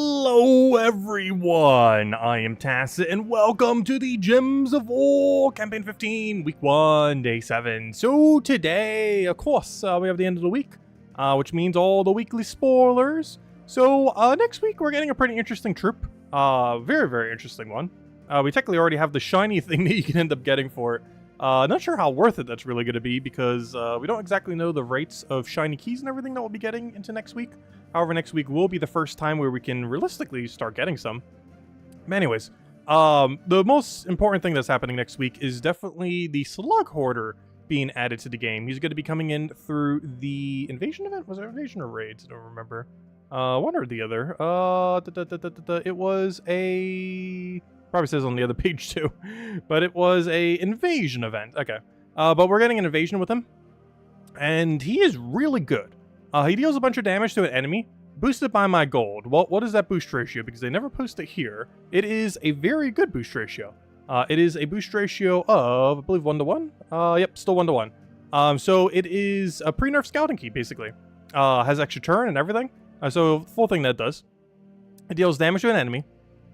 Hello everyone, I am Tacit and welcome to the Gems of War Campaign 15, Week 1, Day 7. So today, of course, we have the end of the week, which means all the weekly spoilers. So next week we're getting a pretty interesting troop, very interesting one. We technically already have the shiny thing that you can end up getting for it. Not sure how worth it that's really going to be because we don't exactly know the rates of shiny keys and everything that we'll be getting into next week. However, next week will be the first time where we can realistically start getting some. But anyways, the most important thing that's happening next week is definitely the Slug Hoarder being added to the game. He's going to be coming in through the Invasion event? Was it Invasion or Raids? I don't remember. One or the other. It was a... Probably says on the other page too. But it was a Invasion event. Okay. But we're getting an Invasion with him. And he is really good. He deals a bunch of damage to an enemy, boosted by my gold. Well, what is that boost ratio? Because they never post it here. It is a very good boost ratio. It is a boost ratio of, I believe, 1-to-1. Yep, still 1-to-1. So it is a pre-nerf scouting key, basically. Has extra turn and everything. So full thing that does. It deals damage to an enemy,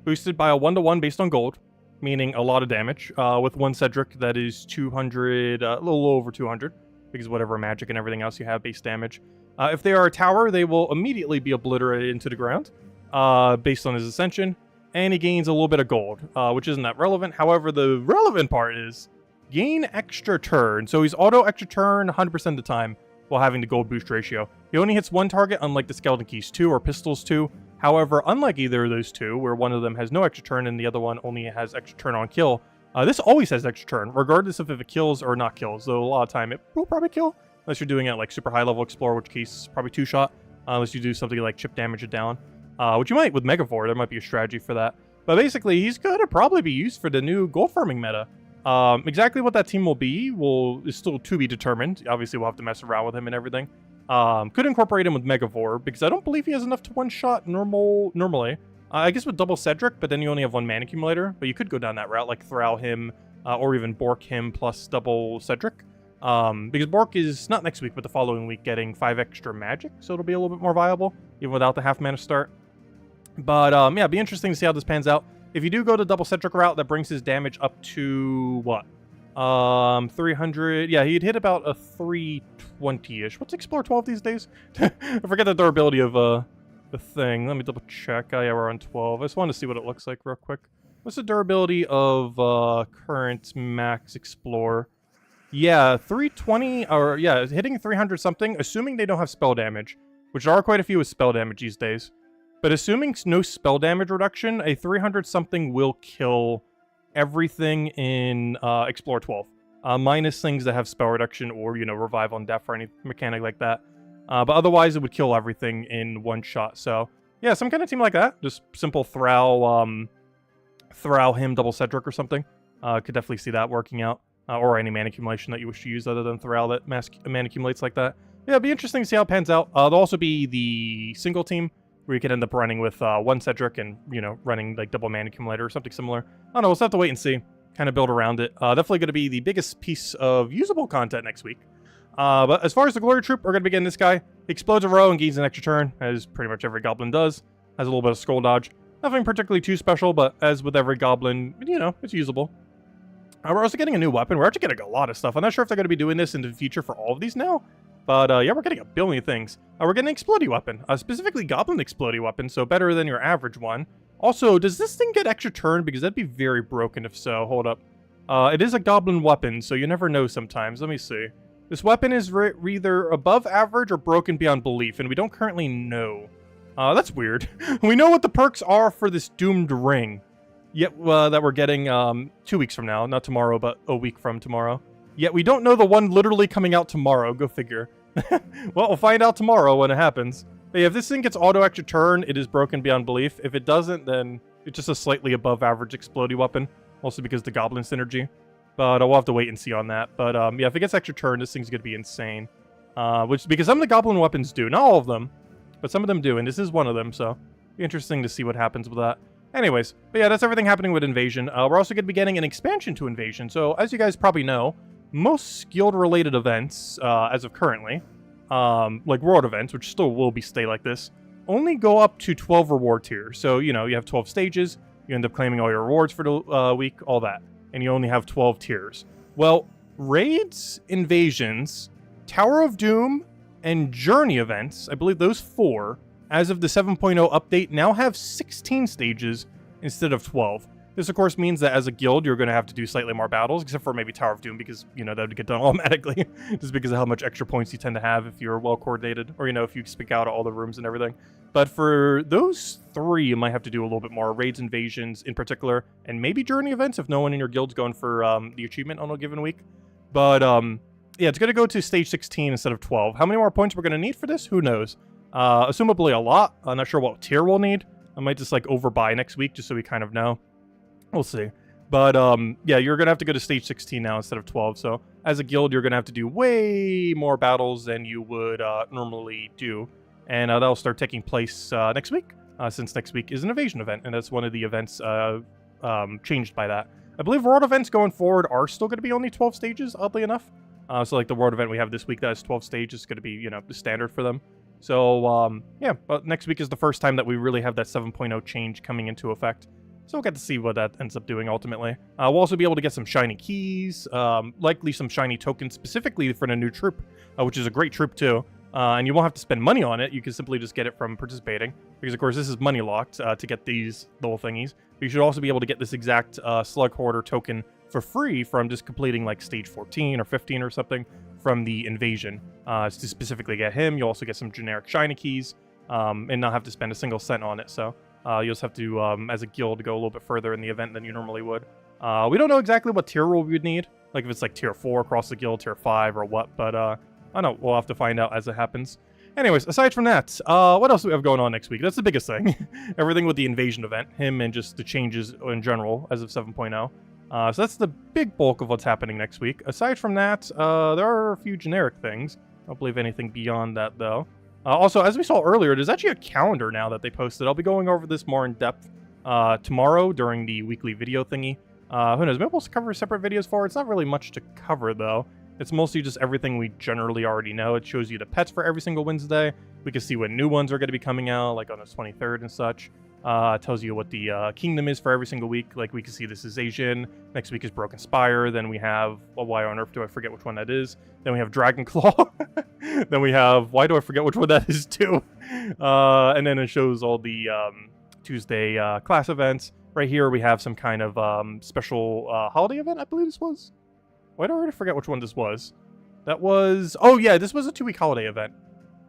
boosted by a 1-to-1 based on gold, meaning a lot of damage. With one Cedric, that is 200, a little over 200, because whatever magic and everything else you have base damage. If they are a tower, they will immediately be obliterated into the ground, based on his ascension, and he gains a little bit of gold, which isn't that relevant. However, the relevant part is gain extra turn. So he's auto extra turn 100% of the time while having the gold boost ratio. He only hits one target, unlike the Skeleton Keys 2 or Pistols 2. However, unlike either of those two, where one of them has no extra turn and the other one only has extra turn on kill, this always has extra turn, regardless of if it kills or not kills. Though a lot of time it will probably kill, unless you're doing it like super high level Explorer, which case is probably 2-shot, unless you do something like chip damage it down, which you might with Megavore. There might be a strategy for that. But basically, he's going to probably be used for the new gold farming meta. Exactly what that team will be is still to be determined. Obviously, we'll have to mess around with him and everything. Could incorporate him with Megavore, because I don't believe he has enough to one-shot normally. I guess with double Cedric, but then you only have one mana accumulator. But you could go down that route, like Thrall him, or even Bork him plus double Cedric. Because Bork is, not next week, but the following week, getting 5 extra magic, so it'll be a little bit more viable, even without the half-mana start. But, yeah, it'd be interesting to see how this pans out. If you do go the double Cedric route, that brings his damage up to, what? 300, yeah, he'd hit about a 320-ish. What's Explore 12 these days? I forget the durability of, the thing. Let me double check. Oh, yeah, we're on 12. I just wanted to see what it looks like real quick. What's the durability of, current max Explore? Yeah, 320, or yeah, hitting 300 something, assuming they don't have spell damage, which there are quite a few with spell damage these days. But assuming no spell damage reduction, a 300 something will kill everything in Explore 12. Minus things that have spell reduction or, you know, revive on death or any mechanic like that. But otherwise, it would kill everything in one shot. So, yeah, some kind of team like that. Just simple Thrall him, double Cedric or something. Could definitely see that working out. Or any mana accumulation that you wish to use other than Thrall that mana accumulates like that. Yeah, it'd be interesting to see how it pans out. There'll also be the single team, where you could end up running with one Cedric and, you know, running like double mana accumulator or something similar. I don't know, we'll just have to wait and see. Kind of build around it. Definitely going to be the biggest piece of usable content next week. But as far as the Glory Troop, we're going to be getting this guy. He explodes a row and gains an extra turn, as pretty much every Goblin does. Has a little bit of scroll dodge. Nothing particularly too special, but as with every Goblin, you know, it's usable. We're also getting a new weapon. We're actually getting a lot of stuff. I'm not sure if they're going to be doing this in the future for all of these now. But, yeah, we're getting a billion things. We're getting an Explodey weapon. Specifically Goblin Explodey weapon, so better than your average one. Also, does this thing get extra turn? Because that'd be very broken if so. Hold up. It is a Goblin weapon, so you never know sometimes. Let me see. This weapon is either above average or broken beyond belief, and we don't currently know. That's weird. We know what the perks are for this Doomed Ring. Yet, that we're getting 2 weeks from now. Not tomorrow, but a week from tomorrow. Yet we don't know the one literally coming out tomorrow. Go figure. Well, we'll find out tomorrow when it happens. But yeah, if this thing gets auto extra turn, it is broken beyond belief. If it doesn't, then it's just a slightly above average Explodey weapon. Mostly because of the Goblin synergy. But we'll have to wait and see on that. But yeah, if it gets extra turn, this thing's going to be insane. Because some of the Goblin weapons do. Not all of them. But some of them do. And this is one of them. So it'll be interesting to see what happens with that. Anyways, but yeah, that's everything happening with Invasion. We're also going to be getting an expansion to Invasion. So as you guys probably know, most skilled related events, as of currently, like world events, which still will stay like this, only go up to 12 reward tiers. So, you know, you have 12 stages, you end up claiming all your rewards for the week, all that. And you only have 12 tiers. Well, raids, invasions, Tower of Doom, and journey events, I believe those 4, as of the 7.0 update, now have 16 stages instead of 12. This, of course, means that as a guild, you're going to have to do slightly more battles, except for maybe Tower of Doom, because, you know, that would get done automatically, just because of how much extra points you tend to have if you're well-coordinated, or, you know, if you speak out all the rooms and everything. But for those 3, you might have to do a little bit more. Raids, invasions in particular, and maybe journey events if no one in your guild's going for the achievement on a given week. But, yeah, it's going to go to stage 16 instead of 12. How many more points we're going to need for this? Who knows? Assumably a lot. I'm not sure what tier we'll need. I might just, like, overbuy next week just so we kind of know. We'll see. But, yeah, you're going to have to go to stage 16 now instead of 12. So, as a guild, you're going to have to do way more battles than you would normally do. And that'll start taking place next week, since next week is an invasion event. And that's one of the events changed by that. I believe world events going forward are still going to be only 12 stages, oddly enough. So, like, the world event we have this week that has 12 stages is going to be, you know, the standard for them. So, yeah, but next week is the first time that we really have that 7.0 change coming into effect. So we'll get to see what that ends up doing ultimately. We'll also be able to get some shiny keys, likely some shiny tokens specifically for the new troop, which is a great troop too. And you won't have to spend money on it. You can simply just get it from participating. Because, of course, this is money locked to get these little thingies. But you should also be able to get this exact Slug Hoarder token for free from just completing like stage 14 or 15 or something from the invasion. To specifically get him, you'll also get some generic shiny keys and not have to spend a single cent on it. So you'll just have to, as a guild, go a little bit further in the event than you normally would. We don't know exactly what tier rule we would need. Like if it's like tier 4 across the guild, tier 5 or what. But I don't know. We'll have to find out as it happens. Anyways, aside from that, what else do we have going on next week? That's the biggest thing. Everything with the invasion event, him and just the changes in general as of 7.0. So that's the big bulk of what's happening next week. Aside from that, there are a few generic things. I don't believe anything beyond that, though. Also, as we saw earlier, there's actually a calendar now that they posted. I'll be going over this more in depth tomorrow during the weekly video thingy. Who knows? Maybe we'll cover separate videos for it. It's not really much to cover, though. It's mostly just everything we generally already know. It shows you the pets for every single Wednesday. We can see when new ones are going to be coming out, like on the 23rd and such. It tells you what the kingdom is for every single week. Like, we can see this is Asian. Next week is Broken Spire. Then we have, well, why on earth do I forget which one that is? Then we have Dragonclaw. Then we have, why do I forget which one that is too? And then it shows all the Tuesday class events. Right here we have some kind of special holiday event, I believe this was. Why do I already forget which one this was? That was, oh yeah, this was a 2-week holiday event.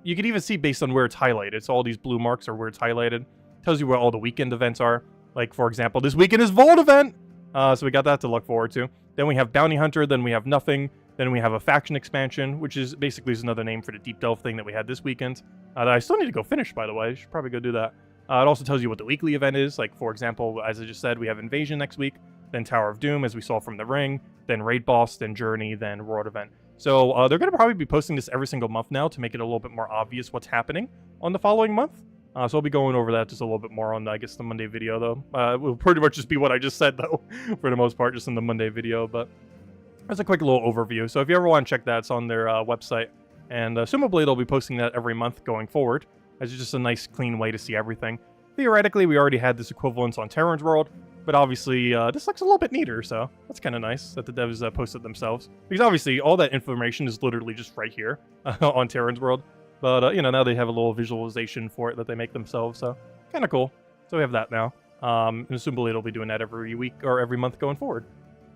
You can even see based on where it's highlighted. So all these blue marks are where it's highlighted. Tells you where all the weekend events are. Like, for example, this weekend is Vault event! So we got that to look forward to. Then we have Bounty Hunter, then we have Nothing. Then we have a faction expansion, which is basically is another name for the Deep Delve thing that we had this weekend. That I still need to go finish, by the way. I should probably go do that. It also tells you what the weekly event is. Like, for example, as I just said, we have Invasion next week. Then Tower of Doom, as we saw from the Ring. Then Raid Boss, then Journey, then World Event. So they're going to probably be posting this every single month now to make it a little bit more obvious what's happening on the following month. So I'll be going over that just a little bit more on, I guess, the Monday video, though. It will pretty much just be what I just said, though, for the most part, just in the Monday video. But that's a quick little overview. So if you ever want to check that, it's on their website. And assumably, they'll be posting that every month going forward. It's just a nice, clean way to see everything. Theoretically, we already had this equivalence on Terran's World. But obviously, this looks a little bit neater, so that's kind of nice that the devs posted themselves. Because obviously, all that information is literally just right here on Terran's World. But, you know, now they have a little visualization for it that they make themselves, so kind of cool. So we have that now. And assumably it'll be doing that every week or every month going forward.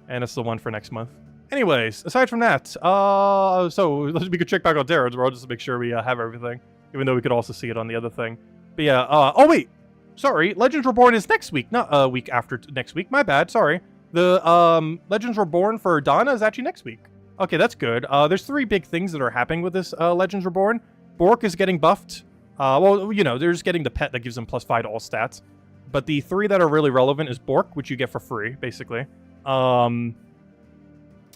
And it's the one for next month. Anyways, aside from that, so we could check back on Terran's World just to make sure we have everything. Even though we could also see it on the other thing. But yeah, oh wait! Sorry, Legends Reborn is next week, not a week after next week. My bad, sorry. The Legends Reborn for Donna is actually next week. Okay, that's good. There's 3 big things that are happening with this Legends Reborn. Bork is getting buffed. Well, you know, they're just getting the pet that gives them +5 to all stats. But the 3 that are really relevant is Bork, which you get for free, basically.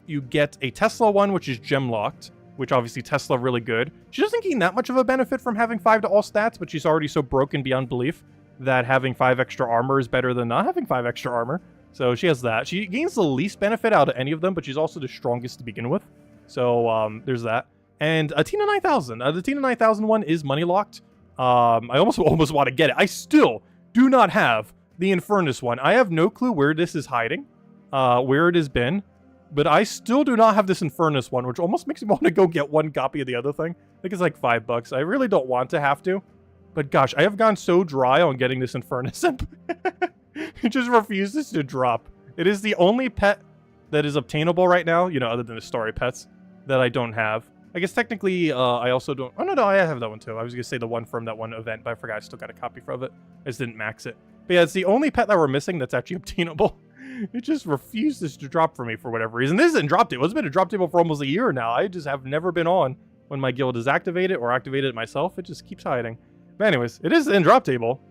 You get a Tesla one, which is gem locked, which obviously Tesla really good. She doesn't gain that much of a benefit from having 5 to all stats, but she's already so broken beyond belief that having 5 extra armor is better than not having 5 extra armor. So she has that. She gains the least benefit out of any of them, but she's also the strongest to begin with. So there's that. And a Tina 9000. The Tina 9000 one is money locked. I almost want to get it. I still do not have the Infernus one. I have no clue where this is hiding, where it has been, but I still do not have this Infernus one, which almost makes me want to go get one copy of the other thing. I think it's like $5. I really don't want to have to, but gosh, I have gone so dry on getting this Infernus imp. It just refuses to drop. It is the only pet that is obtainable right now, you know, other than the story pets, that I don't have. I guess technically, I also don't... Oh, no, I have that one too. I was going to say the one from that one event, but I forgot I still got a copy of it. I just didn't max it. But yeah, it's the only pet that we're missing that's actually obtainable. It just refuses to drop for me for whatever reason. This isn't drop table. It's been a drop table for almost a year now. I just have never been on when my guild is activated or activated it myself. It just keeps hiding. But anyways, it is in drop table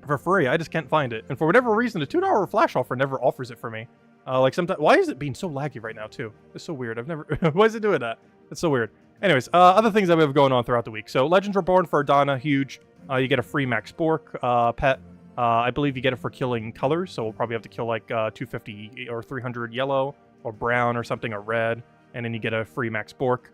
for free. I just can't find it. And for whatever reason, the $2 flash offer never offers it for me. Like sometimes, why is it being so laggy right now too? It's so weird. I've never, why is it doing that? It's so weird. Anyways, other things that we have going on throughout the week. So Legends Reborn for Adana, huge. You get a free Max Bork pet. I believe you get it for killing colors, so we'll probably have to kill like 250 or 300 yellow or brown or something or red, and then you get a free Max Bork.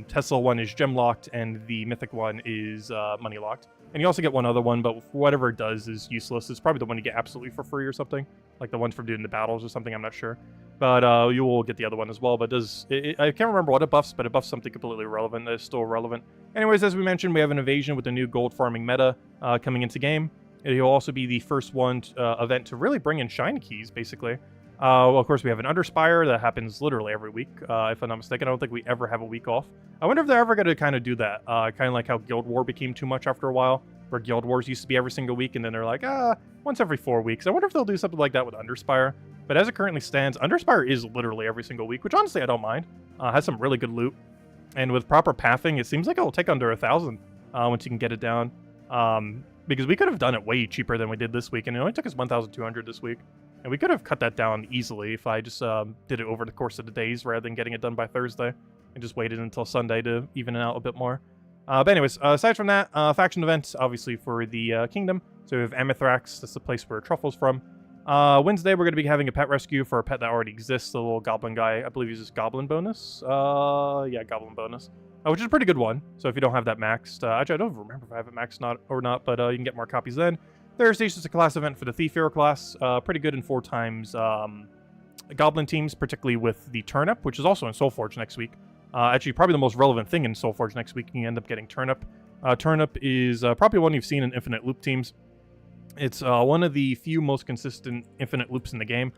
Tesla one is gem locked, and the Mythic one is money locked. And you also get one other one, but whatever it does is useless. It's probably the one you get absolutely for free or something, like the ones from doing the battles or something. I'm not sure, but you will get the other one as well. But I can't remember what it buffs, but it buffs something completely irrelevant that is still relevant. Anyways, as we mentioned, we have an invasion with the new gold farming meta coming into game. It'll also be the first one event to really bring in shine keys, basically. Well, of course, we have an Underspire that happens literally every week, if I'm not mistaken. I don't think we ever have a week off. I wonder if they're ever going to kind of do that. Kind of like how Guild War became too much after a while, where Guild Wars used to be every single week, and then they're like, once every 4 weeks. I wonder if they'll do something like that with Underspire. But as it currently stands, Underspire is literally every single week, which honestly I don't mind. Has some really good loot. And with proper pathing, it seems like it'll take under 1,000 once you can get it down. Because we could have done it way cheaper than we did this week, and it only took us 1,200 this week. And we could have cut that down easily if I just did it over the course of the days rather than getting it done by Thursday and just waited until Sunday to even it out a bit more. But anyways, aside from that, faction events, obviously for the Kingdom. So we have Amethrax, that's the place where Truffle's from. Wednesday, we're going to be having a pet rescue for a pet that already exists, the little goblin guy. I believe he uses goblin bonus. Yeah, goblin bonus. Which is a pretty good one. So if you don't have that maxed, actually I don't remember if I have it maxed or not, but you can get more copies then. Thursday's just a class event for the Thief Hero class. Pretty good in 4 times Goblin teams, particularly with the Turnip, which is also in Soulforge next week. Actually, probably the most relevant thing in Soulforge next week, you end up getting Turnip. Turnip is probably one you've seen in Infinite Loop teams. It's one of the few most consistent Infinite Loops in the game,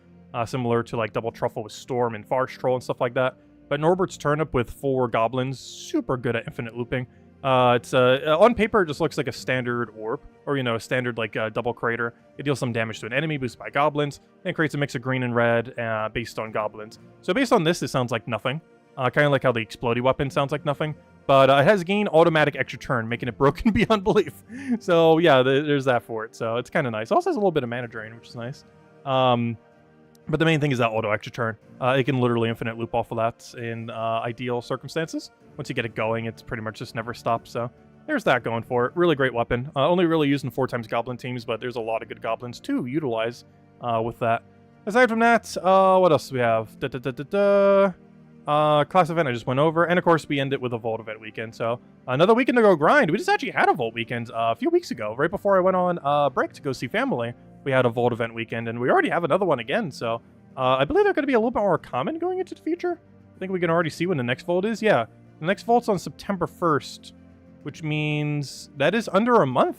similar to like Double Truffle with Storm and Forest Troll and stuff like that. But Norbert's Turnip with 4 Goblins, super good at Infinite Looping. It's on paper, it just looks like a standard orb, or, you know, a standard, like, double crater. It deals some damage to an enemy, boosted by goblins, and creates a mix of green and red based on goblins. So based on this, it sounds like nothing. Kind of like how the explodey weapon sounds like nothing. But it has gain automatic extra turn, making it broken beyond belief. So, yeah, there's that for it. So it's kind of nice. It also has a little bit of mana drain, which is nice. But the main thing is that auto extra turn. It can literally infinite loop off of that in ideal circumstances. Once you get it going, it's pretty much just never stops. So there's that going for it. Really great weapon. Only really used in 4 times Goblin teams, but there's a lot of good Goblins to utilize with that. Aside from that, what else do we have? Class event I just went over. And of course, we end it with a Vault event weekend. So another weekend to go grind. We just actually had a Vault weekend a few weeks ago, right before I went on break to go see family. We had a Vault event weekend, and we already have another one again. So I believe they're going to be a little bit more common going into the future. I think we can already see when the next Vault is. Yeah, the next Vault's on September 1st, which means that is under a month.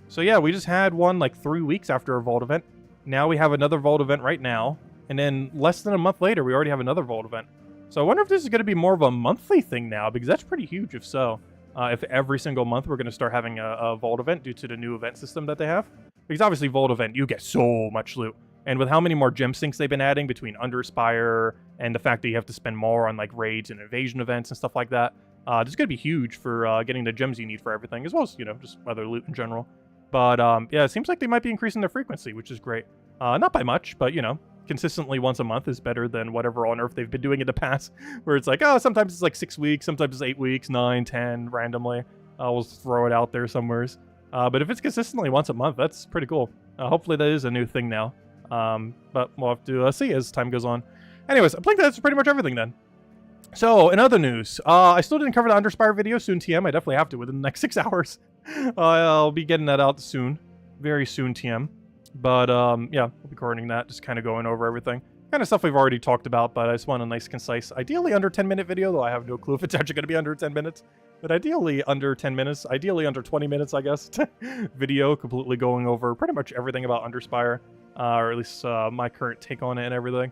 So yeah, we just had one like 3 weeks after a Vault event. Now we have another Vault event right now. And then less than a month later, we already have another Vault event. So I wonder if this is going to be more of a monthly thing now, because that's pretty huge if so. If every single month we're going to start having a Vault event due to the new event system that they have. Because obviously Vault event, you get so much loot. And with how many more gem sinks they've been adding between Underspire and the fact that you have to spend more on like raids and invasion events and stuff like that, this is going to be huge for getting the gems you need for everything, as well as, you know, just other loot in general. But yeah, it seems like they might be increasing their frequency, which is great. Not by much, but, you know, consistently once a month is better than whatever on earth they've been doing in the past, where it's like, oh, sometimes it's like 6 weeks, sometimes it's 8 weeks, 9, 10, randomly. We'll throw it out there somewheres. But if it's consistently once a month, that's pretty cool. Hopefully that is a new thing now. But we'll have to see as time goes on. Anyways, I think that's pretty much everything then. So, in other news, I still didn't cover the Underspire video, soon TM. I definitely have to within the next 6 hours. I'll be getting that out soon. Very soon, TM. But, yeah, we'll be recording that, just kind of going over everything. Kind of stuff we've already talked about, but I just want a nice, concise, ideally under 10-minute video, though I have no clue if it's actually going to be under 10 minutes. But ideally under 10 minutes, ideally under 20 minutes, I guess. Video, completely going over pretty much everything about Underspire, or at least my current take on it and everything.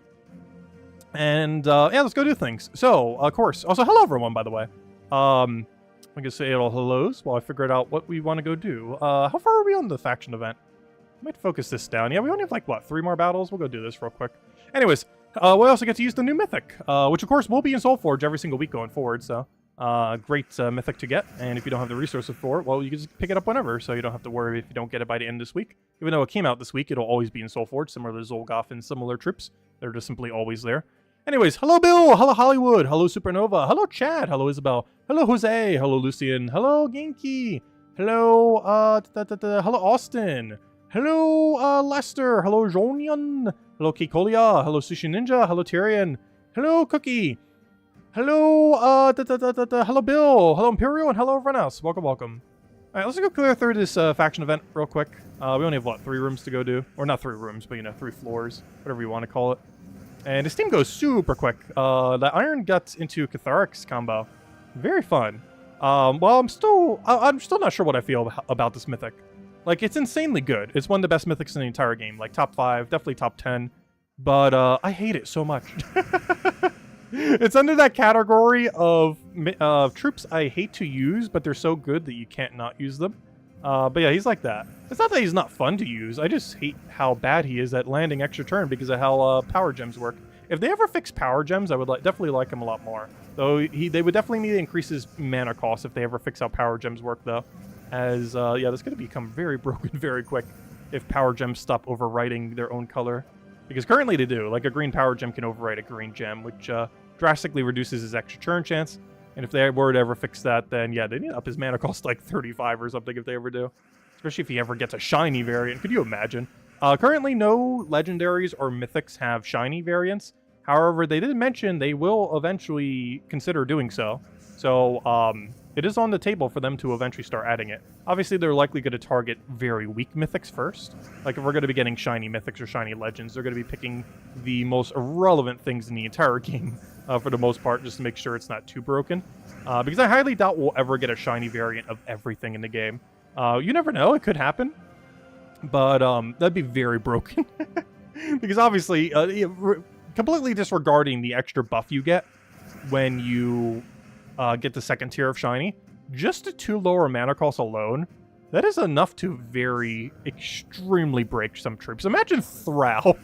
And, yeah, let's go do things. So, of course, also, hello, everyone, by the way. I'm going to say all hellos while I figure out what we want to go do. How far are we on the faction event? I might focus this down. Yeah, we only have, like, what, 3 more battles? We'll go do this real quick. Anyways, we also get to use the new Mythic, which, of course, will be in Soulforge every single week going forward, so great Mythic to get. And if you don't have the resources for it, well, you can just pick it up whenever, so you don't have to worry if you don't get it by the end of this week. Even though it came out this week, it'll always be in Soulforge, similar to Zolgoth and similar troops. They're just simply always there. Anyways, hello Bill, hello Hollywood, hello Supernova, hello Chad, hello Isabel, hello Jose, hello Lucian, hello Genki, hello, hello Austin, hello Lester, hello Jonian, hello Kikolia, hello Sushi Ninja, hello Tyrion, hello Cookie, hello, hello Bill, hello Imperial, and hello everyone else. Welcome, welcome. Alright, let's go clear through this faction event real quick. We only have, what, 3 rooms to go do? Or not 3 rooms, but, you know, 3 floors, whatever you want to call it. And this team goes super quick. The Iron Guts into Catharix combo. Very fun. Well, I'm still not sure what I feel about this Mythic. Like, it's insanely good. It's one of the best Mythics in the entire game. Like, top 5, definitely top 10. But, I hate it so much. It's under that category of troops I hate to use, but they're so good that you can't not use them. But yeah, he's like that. It's not that he's not fun to use. I just hate how bad he is at landing extra turn because of how power gems work. If they ever fix power gems, I would definitely like him a lot more. Though they would definitely need to increase his mana cost if they ever fix how power gems work, though. As yeah, that's going to become very broken very quick if power gems stop overwriting their own color. Because currently they do. Like, a green power gem can overwrite a green gem, which drastically reduces his extra turn chance. And if they were to ever fix that, then yeah, they need to up his mana cost like 35 or something if they ever do. Especially if he ever gets a shiny variant. Could you imagine? Currently, no legendaries or mythics have shiny variants. However, they did mention they will eventually consider doing so. So, it is on the table for them to eventually start adding it. Obviously, they're likely going to target very weak mythics first. Like, if we're going to be getting shiny mythics or shiny legends, they're going to be picking the most irrelevant things in the entire game. For the most part, just to make sure it's not too broken. Because I highly doubt we'll ever get a shiny variant of everything in the game. You never know, it could happen. But that'd be very broken. Because obviously, completely disregarding the extra buff you get when you get the second tier of shiny, just the 2 lower mana costs alone, that is enough to very extremely break some troops. Imagine Thrall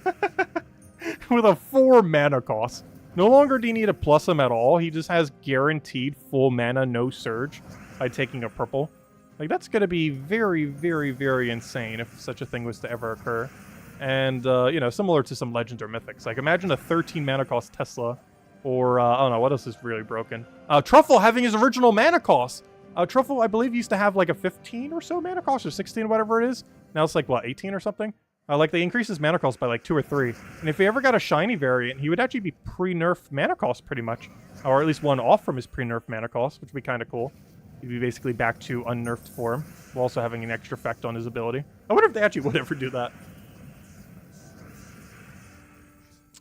with a 4 mana cost. No longer do you need to plus him at all. He just has guaranteed full mana, no surge by taking a purple. Like, that's going to be very, very, very insane if such a thing was to ever occur. And, you know, similar to some legends or mythics. Like, imagine a 13 mana cost Tesla. Or, I don't know, what else is really broken? Truffle having his original mana cost. Truffle, I believe, used to have like a 15 or so mana cost, or 16, whatever it is. Now it's like, what, 18 or something? Like, they increase his mana cost by like 2 or 3. And if he ever got a shiny variant, he would actually be pre-nerfed mana cost pretty much. Or at least one off from his pre-nerfed mana cost, which would be kind of cool. He'd be basically back to unnerfed form, while also having an extra effect on his ability. I wonder if they actually would ever do that.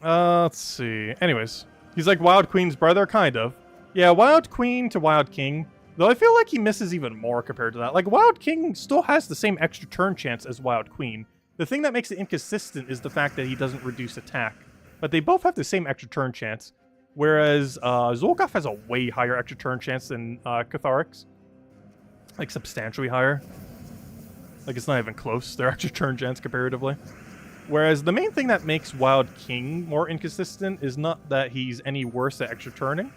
Let's see. Anyways, he's like Wild Queen's brother, kind of. Yeah, Wild Queen to Wild King. Though I feel like he misses even more compared to that. Like, Wild King still has the same extra turn chance as Wild Queen. The thing that makes it inconsistent is the fact that he doesn't reduce attack. But they both have the same extra turn chance. Whereas Zolgoth has a way higher extra turn chance than Catharix. Like, substantially higher. Like, it's not even close, their extra turn chance comparatively. Whereas the main thing that makes Wild King more inconsistent is not that he's any worse at extra turning,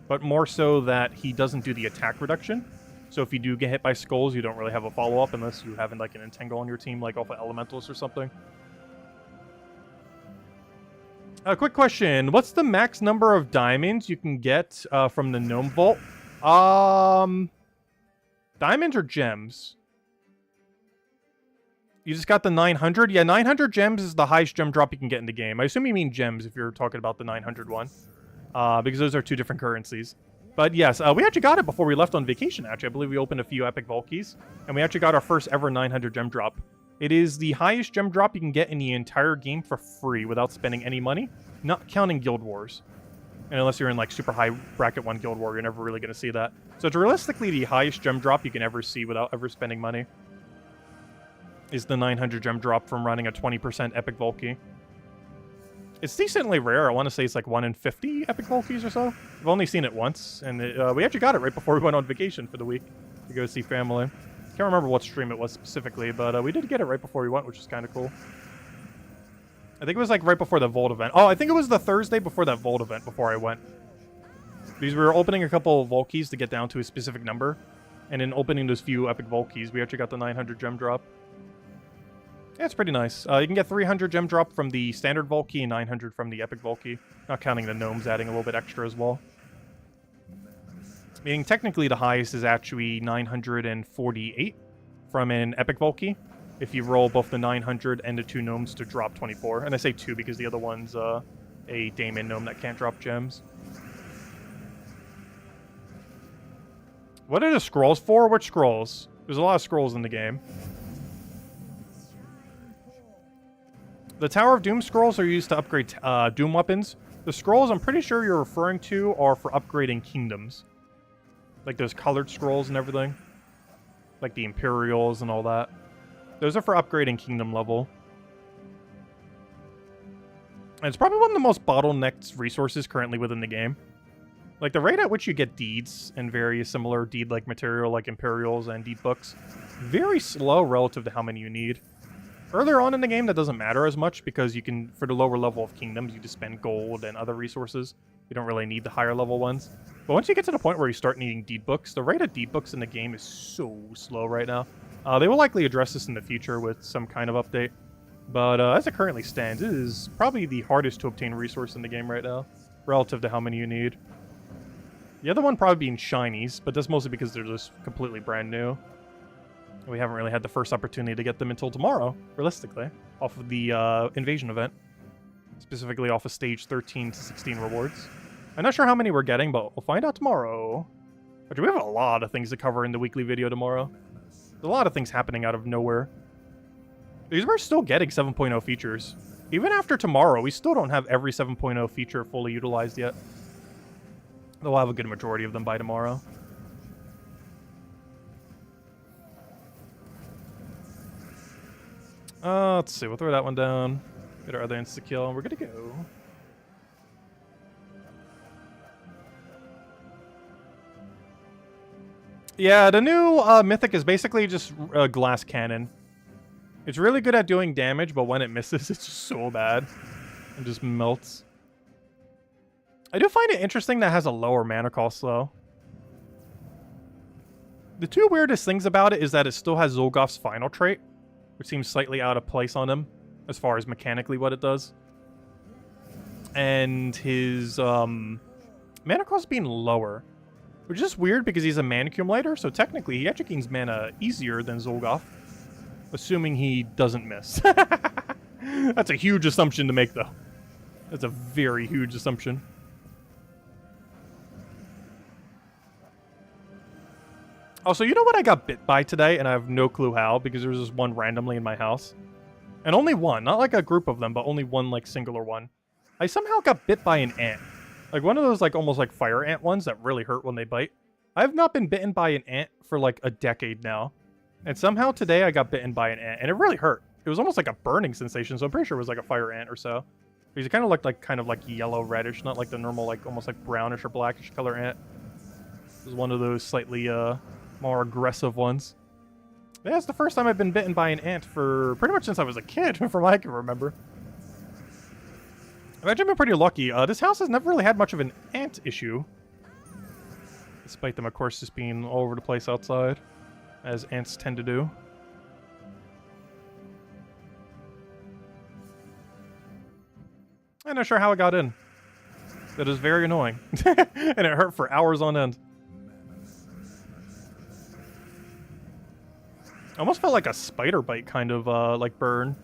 but more so that he doesn't do the attack reduction. So if you do get hit by skulls, you don't really have a follow-up unless you have like an Entangle on your team, like off of Elementals or something. A quick question. What's the max number of diamonds you can get from the Gnome Vault? Diamonds or gems? You just got the 900? Yeah, 900 gems is the highest gem drop you can get in the game. I assume you mean gems if you're talking about the 900 one. Because those are 2 different currencies. But yes, we actually got it before we left on vacation, actually. I believe we opened a few epic Volkies, and we actually got our first ever 900 gem drop. It is the highest gem drop you can get in the entire game for free without spending any money, not counting Guild Wars. And unless you're in like super high bracket 1 Guild War, you're never really going to see that. So it's realistically the highest gem drop you can ever see without ever spending money. Is the 900 gem drop from running a 20% epic Volky. It's decently rare. I want to say it's like 1 in 50 epic Volkies or so. I've only seen it once, and we actually got it right before we went on vacation for the week to go see family. Can't remember what stream it was specifically, but we did get it right before we went, which is kind of cool. I think it was like right before the Vault event. Oh, I think it was the Thursday before that Vault event before I went. Because we were opening a couple of Volkies to get down to a specific number. And in opening those few epic Volkies, we actually got the 900 gem drop. Yeah, it's pretty nice. You can get 300 gem drop from the standard Volky and 900 from the epic Volky. Not counting the gnomes adding a little bit extra as well. Meaning technically the highest is actually 948 from an epic Volky. If you roll both the 900 and the 2 gnomes to drop 24. And I say 2 because the other one's a Daemon gnome that can't drop gems. What are the scrolls for? Which scrolls? There's a lot of scrolls in the game. The Tower of Doom scrolls are used to upgrade Doom weapons. The scrolls I'm pretty sure you're referring to are for upgrading kingdoms. Like those colored scrolls and everything. Like the Imperials and all that. Those are for upgrading kingdom level. And it's probably one of the most bottlenecked resources currently within the game. Like the rate at which you get deeds and various similar deed-like material like Imperials and deed books. Very slow relative to how many you need. Earlier on in the game, that doesn't matter as much because you can, for the lower level of kingdoms, you just spend gold and other resources. You don't really need the higher level ones. But once you get to the point where you start needing deed books, the rate of deed books in the game is so slow right now. They will likely address this in the future with some kind of update. But as it currently stands, it is probably the hardest to obtain resource in the game right now, relative to how many you need. The other one probably being shinies, but that's mostly because they're just completely brand new. We haven't really had the first opportunity to get them until tomorrow, realistically, off of the invasion event. Specifically off of stage 13 to 16 rewards. I'm not sure how many we're getting, but we'll find out tomorrow. Actually, we have a lot of things to cover in the weekly video tomorrow. There's a lot of things happening out of nowhere. Because we're still getting 7.0 features. Even after tomorrow, we still don't have every 7.0 feature fully utilized yet. Though we'll have a good majority of them by tomorrow. Let's see, we'll throw that one down. Get our other insta-kill, and we're good to go. Yeah, the new Mythic is basically just a glass cannon. It's really good at doing damage, but when it misses, it's just so bad. It just melts. I do find it interesting that it has a lower mana cost, though. The two weirdest things about it is that it still has Zolgoth's final trait, which seems slightly out of place on him, as far as mechanically what it does. And his mana cost being lower. Which is just weird because he's a mana accumulator, so technically he actually gains mana easier than Zolgoth. Assuming he doesn't miss. That's a huge assumption to make, though. That's a very huge assumption. Also, you know what I got bit by today, and I have no clue how, because there was just one randomly in my house. And only one, not like a group of them, but only one, like, singular one. I somehow got bit by an ant. Like, one of those, like, almost like fire ant ones that really hurt when they bite. I have not been bitten by an ant for, like, a decade now. And somehow today I got bitten by an ant, and it really hurt. It was almost like a burning sensation, so I'm pretty sure it was like a fire ant or so. Because it kind of looked like, yellow-reddish, not like the normal, like, almost like brownish or blackish color ant. It was one of those slightly, more aggressive ones. Yeah, it's the first time I've been bitten by an ant for pretty much since I was a kid, from what I can remember. I've actually been pretty lucky. This house has never really had much of an ant issue. Despite them, of course, just being all over the place outside, as ants tend to do. I'm not sure how it got in. That is very annoying. And it hurt for hours on end. Almost felt like a spider bite kind of, like, burn.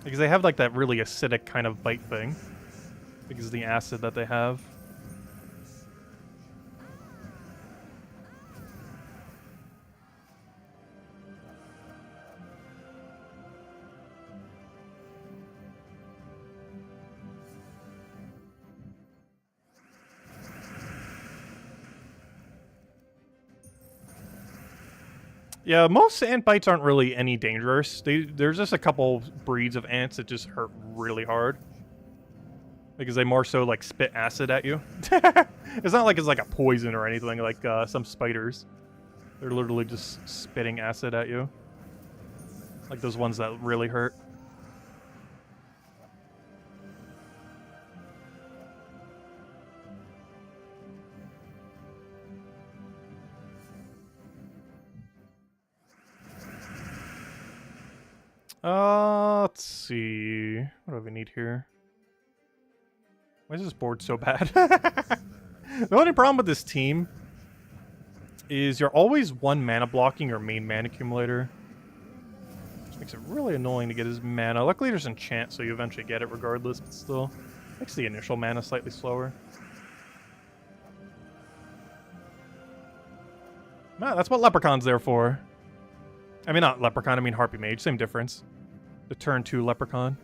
Because they have, like, that really acidic kind of bite thing. because of the acid that they have. Yeah, most ant bites aren't really any dangerous. There's just a couple breeds of ants that just hurt really hard. Because they more so, like, spit acid at you. It's not like it's like a poison or anything like some spiders. They're literally just spitting acid at you. Like those ones that really hurt. Let's see. What do we need here? Why is this board so bad? The only problem with this team is you're always one mana blocking your main mana accumulator. Which makes it really annoying to get his mana. Luckily there's enchant, so you eventually get it regardless, but still. Makes the initial mana slightly slower. Man, that's what Leprechaun's there for. I mean, not Leprechaun, I mean Harpy Mage. Same difference. The turn 2 Leprechaun.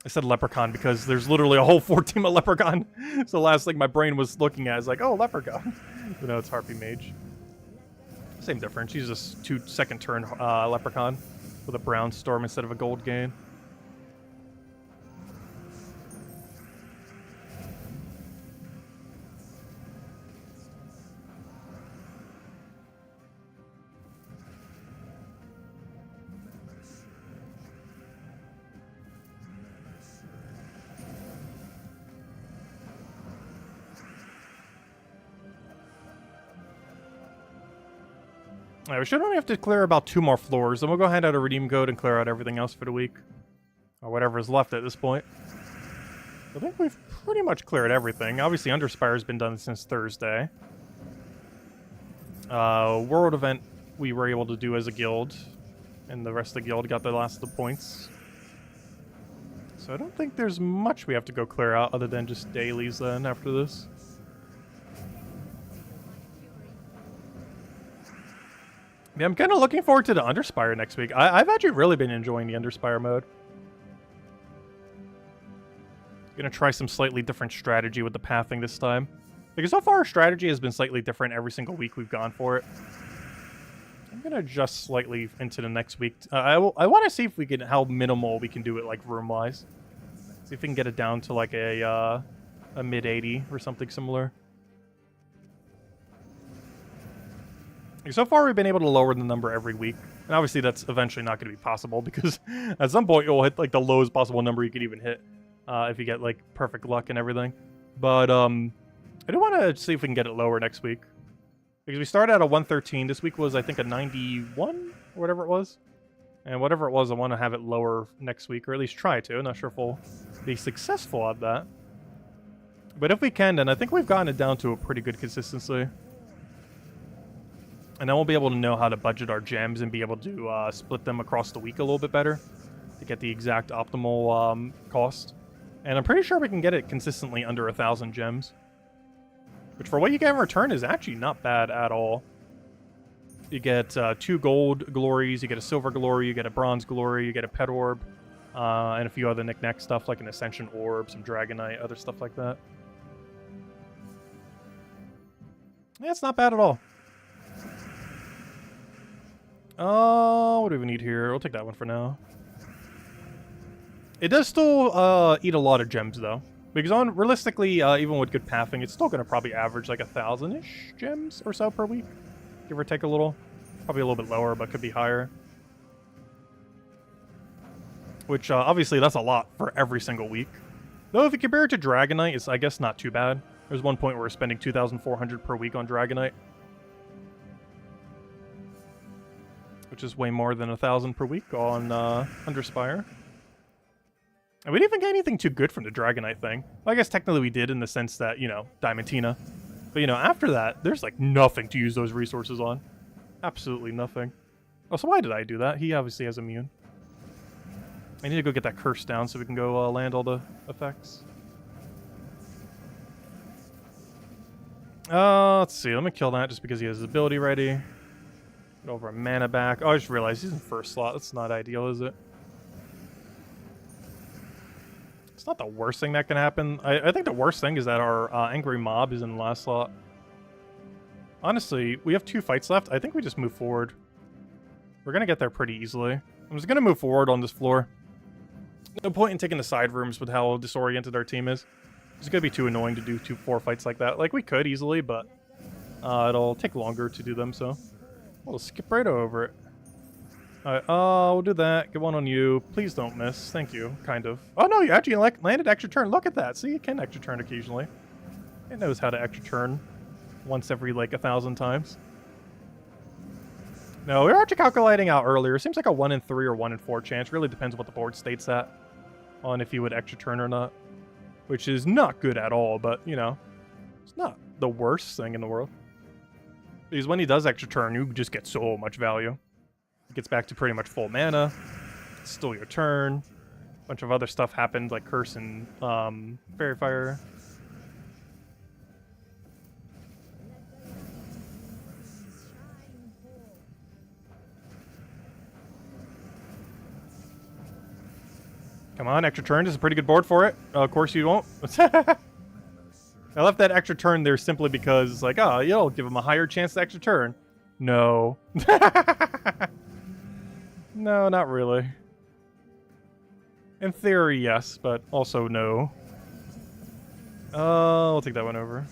I said Leprechaun because there's literally a whole 4 team of Leprechaun. It's the last thing my brain was looking at. Is like, oh, Leprechaun. But no, it's Harpy Mage. Same difference. He's just 2 second turn Leprechaun with a brown storm instead of a gold gain. Alright, we should only have to clear about 2 more floors, then we'll go hand out a redeem code and clear out everything else for the week. Or whatever is left at this point. I think we've pretty much cleared everything. Obviously, Underspire's been done since Thursday. World event we were able to do as a guild, and the rest of the guild got the last of the points. So I don't think there's much we have to go clear out other than just dailies then after this. Yeah, I'm kind of looking forward to the Underspire next week. I've actually really been enjoying the Underspire mode. Gonna try some slightly different strategy with the pathing this time. Because so far our strategy has been slightly different every single week we've gone for it. I'm gonna adjust slightly into the next week. I want to see if we can, how minimal we can do it, like room-wise. See if we can get it down to like a mid-80 or something similar. So far, we've been able to lower the number every week. And obviously, that's eventually not going to be possible because at some point, you'll hit like the lowest possible number you could even hit if you get like perfect luck and everything. But I do want to see if we can get it lower next week. Because we started at a 113. This week was, I think, a 91 or whatever it was. And whatever it was, I want to have it lower next week, or at least try to. I'm not sure if we'll be successful at that. But if we can, then I think we've gotten it down to a pretty good consistency. And then we'll be able to know how to budget our gems and be able to split them across the week a little bit better to get the exact optimal cost. And I'm pretty sure we can get it consistently under 1,000 gems. Which for what you get in return is actually not bad at all. You get 2 gold glories, you get a silver glory, you get a bronze glory, you get a pet orb, and a few other knick-knack stuff like an ascension orb, some dragonite, other stuff like that. Yeah, it's not bad at all. What do we need here? We'll take that one for now. It does still eat a lot of gems, though. Because realistically, even with good pathing, it's still going to probably average like 1,000-ish gems or so per week. Give or take a little. Probably a little bit lower, but could be higher. Which, obviously, that's a lot for every single week. Though, if you compare it to Dragonite, it's, I guess, not too bad. There's one point where we're spending 2,400 per week on Dragonite. Which is way more than 1,000 per week on Underspire. And we didn't even get anything too good from the Dragonite thing. Well, I guess technically we did in the sense that, you know, Diamantina. But, you know, after that, there's, like, nothing to use those resources on. Absolutely nothing. Oh, so why did I do that? He obviously has immune. I need to go get that curse down so we can go land all the effects. Let's see. Let me kill that just because he has his ability ready. Get over a mana back. Oh, I just realized he's in first slot. That's not ideal, is it? It's not the worst thing that can happen. I think the worst thing is that our angry mob is in the last slot. Honestly, we have 2 fights left. I think we just move forward. We're going to get there pretty easily. I'm just going to move forward on this floor. No point in taking the side rooms with how disoriented our team is. It's going to be too annoying to do 4 fights like that. Like, we could easily, but it'll take longer to do them, so we'll skip right over it. Alright, we'll do that. Get one on you. Please don't miss. Thank you. Kind of. Oh, no, you actually landed extra turn. Look at that. See, you can extra turn occasionally. It knows how to extra turn once every, like, 1,000 times. No, we were actually calculating out earlier. Seems like a 1 in 3 or 1 in 4 chance. Really depends what the board states at on if you would extra turn or not. Which is not good at all, but, you know, it's not the worst thing in the world. Because when he does extra turn, you just get so much value. It gets back to pretty much full mana. It's still your turn. A bunch of other stuff happened, like Curse and Fairy Fire. Come on, extra turn. This is a pretty good board for it. Of course you won't. I left that extra turn there simply because it's like, oh, you'll give him a higher chance to extra turn. No. No, not really. In theory, yes, but also no. I'll take that one over.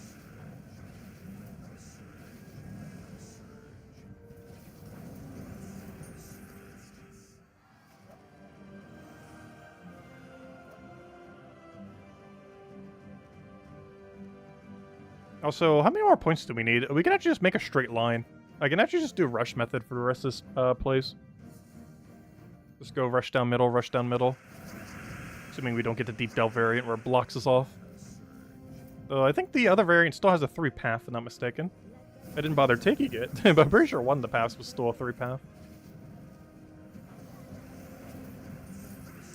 Also, how many more points do we need? We can actually just make a straight line. I can actually just do rush method for the rest of this plays. Just go rush down middle, rush down middle. Assuming we don't get the deep delve variant where it blocks us off. I think the other variant still has a 3-path, if I'm not mistaken. I didn't bother taking it, but I'm pretty sure one of the paths was still a 3-path.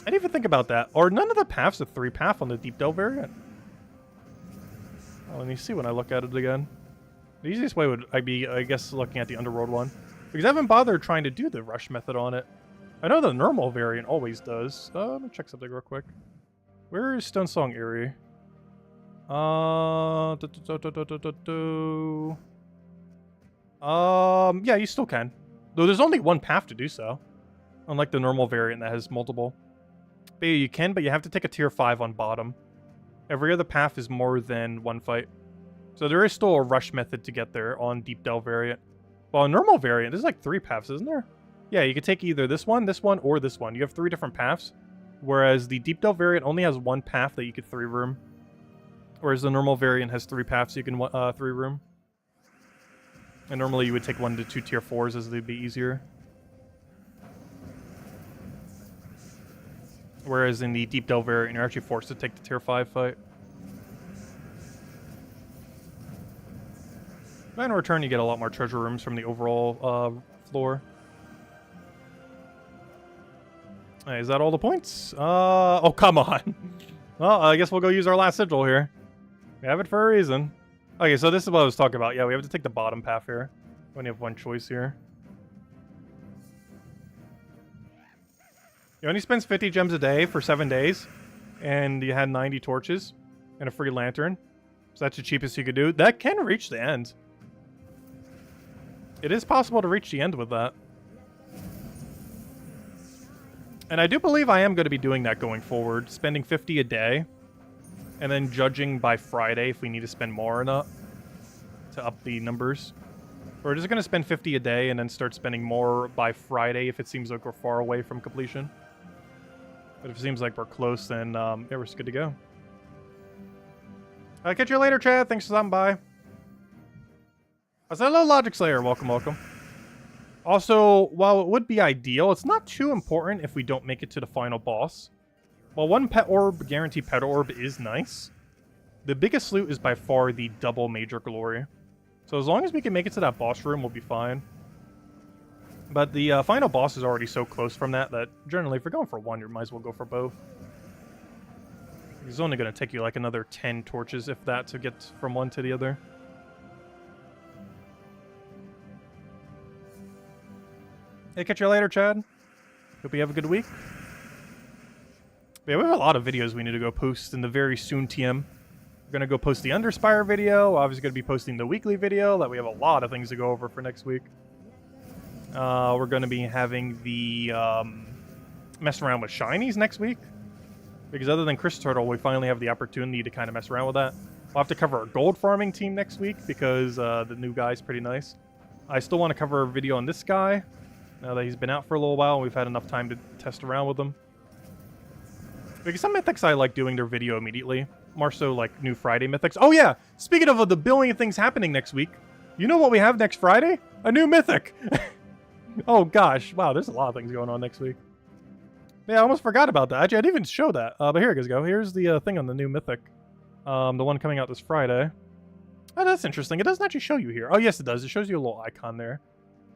I didn't even think about that. Or none of the paths a 3-path on the deep delve variant? Let me see when I look at it again. The easiest way would be, I guess, looking at the Underworld one. Because I haven't bothered trying to do the rush method on it. I know the normal variant always does. Let me check something real quick. Where is Stonesong Eyrie? Yeah, you still can. Though there's only one path to do so. Unlike the normal variant that has multiple. But yeah, you can, but you have to take a tier 5 on bottom. Every other path is more than 1 fight. So there is still a rush method to get there on Deep Delve variant. Well, on normal variant, there's like 3 paths, isn't there? Yeah, you could take either this one, or this one. You have 3 different paths. Whereas the Deep Delve variant only has 1 path that you could 3-room. Whereas the normal variant has 3 paths you can 3-room. And normally you would take 1 to 2 tier 4s as they'd be easier. Whereas in the Deep Delve variant, you're actually forced to take the tier 5 fight. But in return, you get a lot more treasure rooms from the overall floor. Is that all the points? Oh, come on. Well, I guess we'll go use our last sigil here. We have it for a reason. Okay, so this is what I was talking about. Yeah, we have to take the bottom path here. We only have 1 choice here. He only spends 50 gems a day for 7 days, and you had 90 torches and a free lantern. So that's the cheapest you could do. That can reach the end. It is possible to reach the end with that. And I do believe I am going to be doing that going forward, spending 50 a day, and then judging by Friday if we need to spend more or not to up the numbers. We're just going to spend 50 a day and then start spending more by Friday if it seems like we're far away from completion. But if it seems like we're close, then yeah, we're just good to go. I'll catch you later, Chad. Thanks for stopping by. Hello, Logic Slayer. Welcome, welcome. Also, while it would be ideal, it's not too important if we don't make it to the final boss. While 1 pet orb, guaranteed pet orb, is nice, the biggest loot is by far the double major glory. So as long as we can make it to that boss room, we'll be fine. But the final boss is already so close from that generally, if you're going for 1, you might as well go for both. It's only going to take you like another 10 torches, if that, to get from one to the other. Hey, catch you later, Chad. Hope you have a good week. Yeah, we have a lot of videos we need to go post in the very soon TM. We're going to go post the Underspire video. Obviously going to be posting the weekly video. That we have a lot of things to go over for next week. We're going to be having the mess around with shinies next week. Because other than Chris Turtle, we finally have the opportunity to kind of mess around with that. We'll have to cover our gold farming team next week because the new guy's pretty nice. I still want to cover a video on this guy. Now that he's been out for a little while, and we've had enough time to test around with him. Because some mythics I like doing their video immediately. More so like new Friday mythics. Oh yeah! Speaking of the billion things happening next week, you know what we have next Friday? A new mythic! Oh gosh, wow, there's a lot of things going on next week. Yeah, I almost forgot about that. Actually, I didn't even show that. But here it goes. Here's the thing on the new mythic. The one coming out this Friday. Oh, that's interesting. It doesn't actually show you here. Oh yes, it does. It shows you a little icon there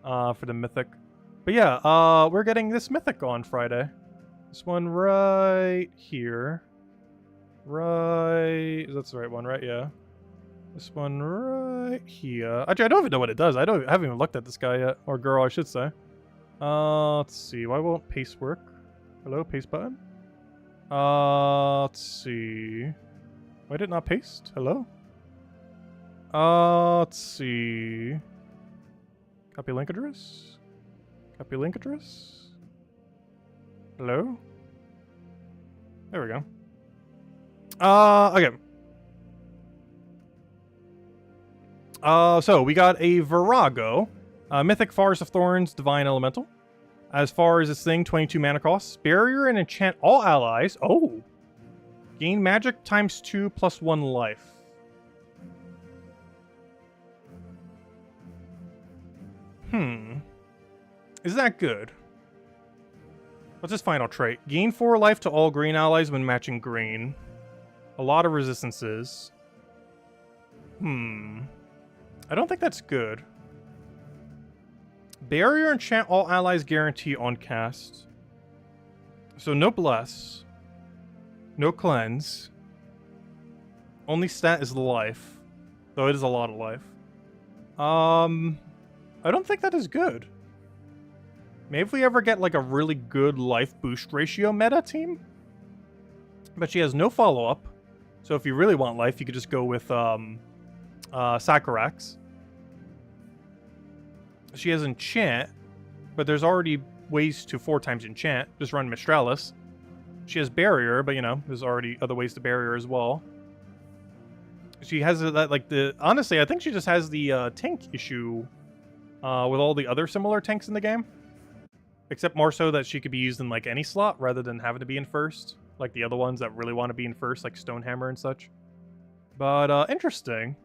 for the mythic. But yeah, we're getting this mythic on Friday. This one right here. Right... That's the right one, right? Yeah. This one right here. Actually, I don't even know what it does. I haven't even looked at this guy yet. Or girl, I should say. Let's see. Why won't paste work? Hello, paste button? Let's see. Why did it not paste? Hello? Let's see. Copy link address? Copy link address? Hello? There we go. Okay. So we got a Virago, Mythic Forest of Thorns, Divine Elemental. As far as this thing, 22 mana cost. Barrier and enchant all allies. Oh! Gain magic times 2 plus 1 life. Is that good? What's his final trait? Gain 4 life to all green allies when matching green. A lot of resistances. I don't think that's good. Barrier enchant all allies guarantee on cast. So no bless. No cleanse. Only stat is life. Though it is a lot of life. I don't think that is good. Maybe if we ever get like a really good life boost ratio meta team. But she has no follow-up. So if you really want life, you could just go with Sakurax. She has enchant, but there's already ways to 4 times enchant. Just run Mistralis. She has barrier, but you know, there's already other ways to barrier as well. She has that like the honestly, I think she just has the tank issue with all the other similar tanks in the game. Except more so that she could be used in like any slot rather than having to be in first. Like the other ones that really want to be in first, like Stonehammer and such. But interesting.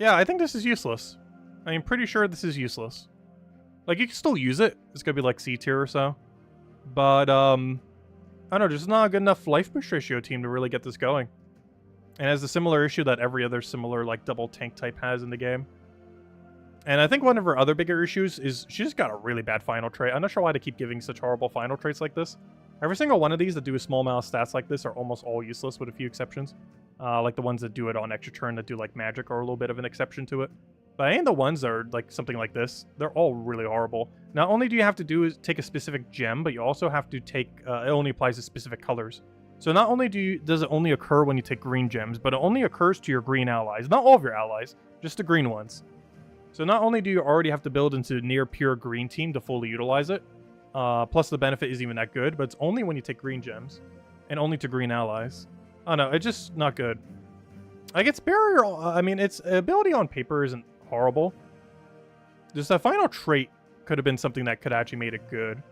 Yeah, I think this is useless. I'm pretty sure this is useless. Like, you can still use it. It's gonna be like C tier or so. But, I don't know, there's not a good enough life boost ratio team to really get this going. And it has a similar issue that every other similar, like, double tank type has in the game. And I think one of her other bigger issues is she just got a really bad final trait. I'm not sure why they keep giving such horrible final traits like this. Every single one of these that do a small amount of stats like this are almost all useless with a few exceptions. Like the ones that do it on extra turn that do like magic are a little bit of an exception to it. But any of the ones that are like something like this, they're all really horrible. Not only do you have to do is take a specific gem, but you also have to take, it only applies to specific colors. So not only does it only occur when you take green gems, but it only occurs to your green allies. Not all of your allies, just the green ones. So not only do you already have to build into near pure green team to fully utilize it, plus the benefit isn't even that good, but it's only when you take green gems, and only to green allies. Oh no, it's just not good. Like, its barrier, I mean, its ability on paper isn't horrible. Just that final trait could have been something that could actually made it good.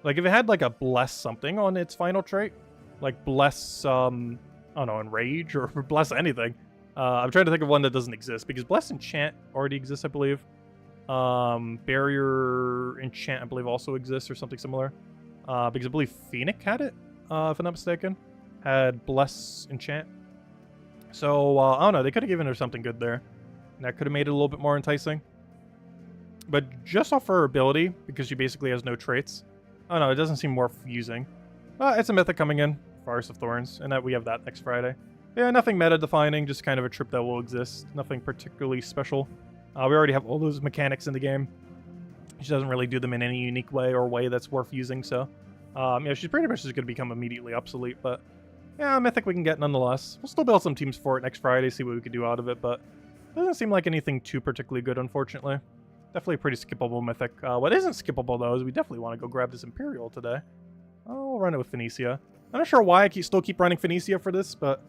Like, if it had, like, a bless something on its final trait, like bless, I don't know, enrage, or bless anything. I'm trying to think of one that doesn't exist, because bless enchant already exists, I believe. Barrier enchant, I believe, also exists, or something similar. Because I believe Phoenix had it, if I'm not mistaken. Had bless enchant. So, I don't know, they could have given her something good there. And that could have made it a little bit more enticing. But just off her ability, because she basically has no traits, I don't know, it doesn't seem worth using. It's a mythic coming in, Forest of Thorns, and that we have that next Friday. Yeah, nothing meta-defining, just kind of a trip that will exist. Nothing particularly special. We already have all those mechanics in the game. She doesn't really do them in any unique way or way that's worth using, so... yeah, she's pretty much just going to become immediately obsolete, but... Yeah, Mythic we can get nonetheless. We'll still build some teams for it next Friday, see what we can do out of it, but... Doesn't seem like anything too particularly good, unfortunately. Definitely a pretty skippable Mythic. What isn't skippable, though, is we definitely want to go grab this Imperial today. Oh, we'll run it with Phoenicia. I'm not sure why I still keep running Phoenicia for this, but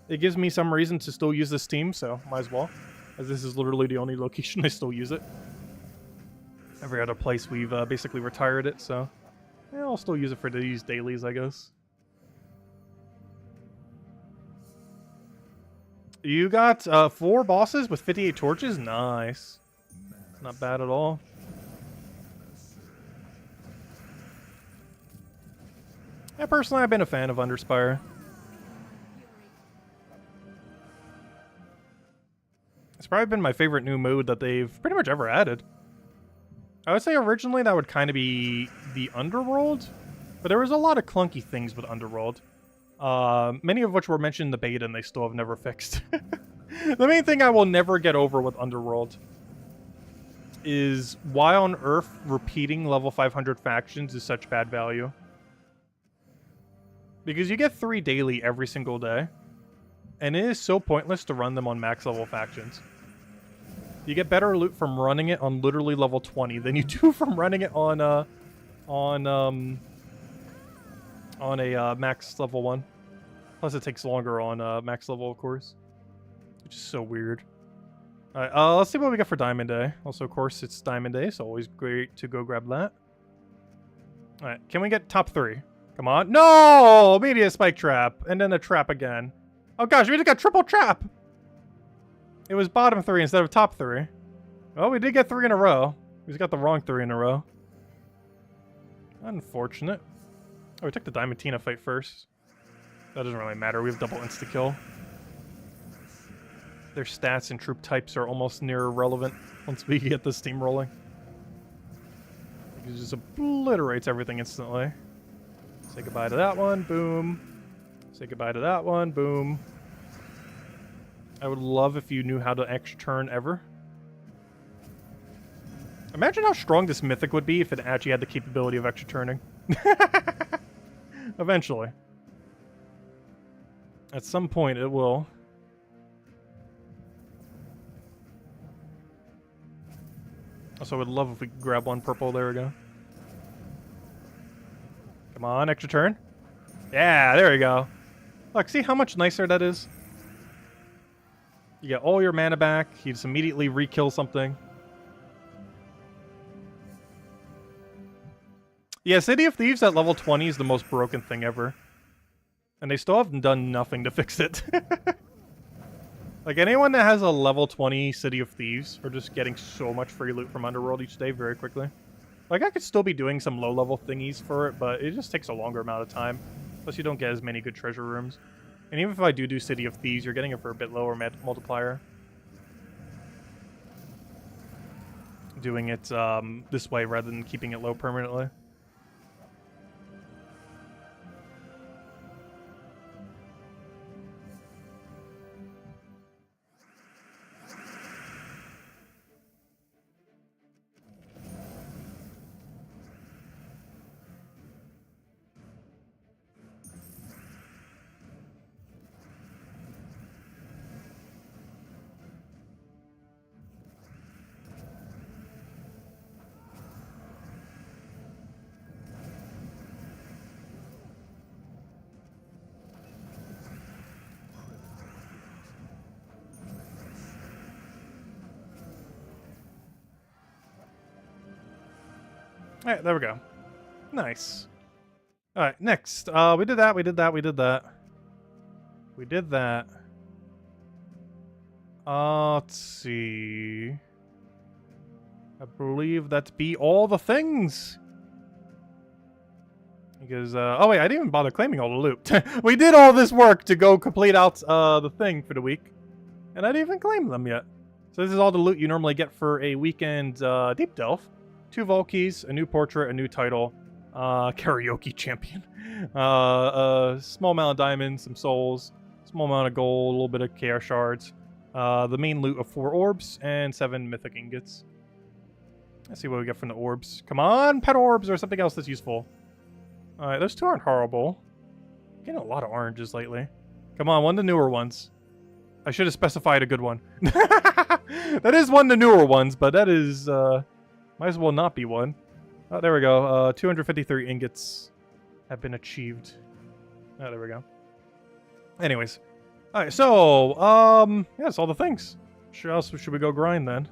it gives me some reason to still use this team, so might as well. As this is literally the only location I still use it. Every other place we've basically retired it, so... Yeah, I'll still use it for these dailies, I guess. You got 4 bosses with 58 torches? Nice. Not bad at all. Yeah, personally, I've been a fan of Underspire. It's probably been my favorite new mode that they've pretty much ever added. I would say originally that would kind of be the Underworld, but there was a lot of clunky things with Underworld. Many of which were mentioned in the beta and they still have never fixed. The main thing I will never get over with Underworld is why on earth repeating level 500 factions is such bad value. Because you get 3 daily every single day, and it is so pointless to run them on max level factions. You get better loot from running it on literally level 20 than you do from running it on a max level 1. Plus it takes longer on max level, of course. Which is so weird. Alright, let's see what we got for Diamond Day. Also, of course, it's Diamond Day, so always great to go grab that. Alright, can we get top 3? Come on. No! Media spike trap. And then a trap again. Oh gosh, we just got triple trap! It was bottom 3 instead of top 3. Well, we did get 3 in a row. We just got the wrong 3 in a row. Unfortunate. Oh, we took the Diamantina fight first. That doesn't really matter. We have double insta-kill. Their stats and troop types are almost near irrelevant once we get this team rolling. It just obliterates everything instantly. Say goodbye to that one. Boom. Say goodbye to that one. Boom. I would love if you knew how to extra turn ever. Imagine how strong this Mythic would be if it actually had the capability of extra turning. Eventually. At some point it will. Also, I would love if we could grab one purple. There we go. Come on, extra turn. Yeah, there we go. Look, see how much nicer that is? You get all your mana back. You just immediately re-kill something. Yeah, City of Thieves at level 20 is the most broken thing ever. And they still have done nothing to fix it. Like, anyone that has a level 20 City of Thieves are just getting so much free loot from Underworld each day very quickly. Like, I could still be doing some low-level thingies for it, but it just takes a longer amount of time. Plus, you don't get as many good treasure rooms. And even if I do City of Thieves, you're getting it for a bit lower multiplier. Doing it this way rather than keeping it low permanently. Alright, there we go. Nice. Alright, next. We did that, we did that, we did that. We did that. Let's see. I believe that be all the things. Because, oh wait, I didn't even bother claiming all the loot. We did all this work to go complete out the thing for the week. And I didn't even claim them yet. So this is all the loot you normally get for a weekend Deep Delve. 2 Vault Keys, a new portrait, a new title, karaoke champion, a small amount of diamonds, some souls, small amount of gold, a little bit of chaos shards, the main loot of 4 orbs, and 7 mythic ingots. Let's see what we get from the orbs. Come on, pet orbs or something else that's useful. Alright, those two aren't horrible. I'm getting a lot of oranges lately. Come on, one of the newer ones. I should have specified a good one. That is one of the newer ones, but that is, might as well not be one. Oh, there we go. 253 ingots have been achieved. Oh, there we go. Anyways. Alright, so, yeah, that's all the things. Sure, else should we go grind then?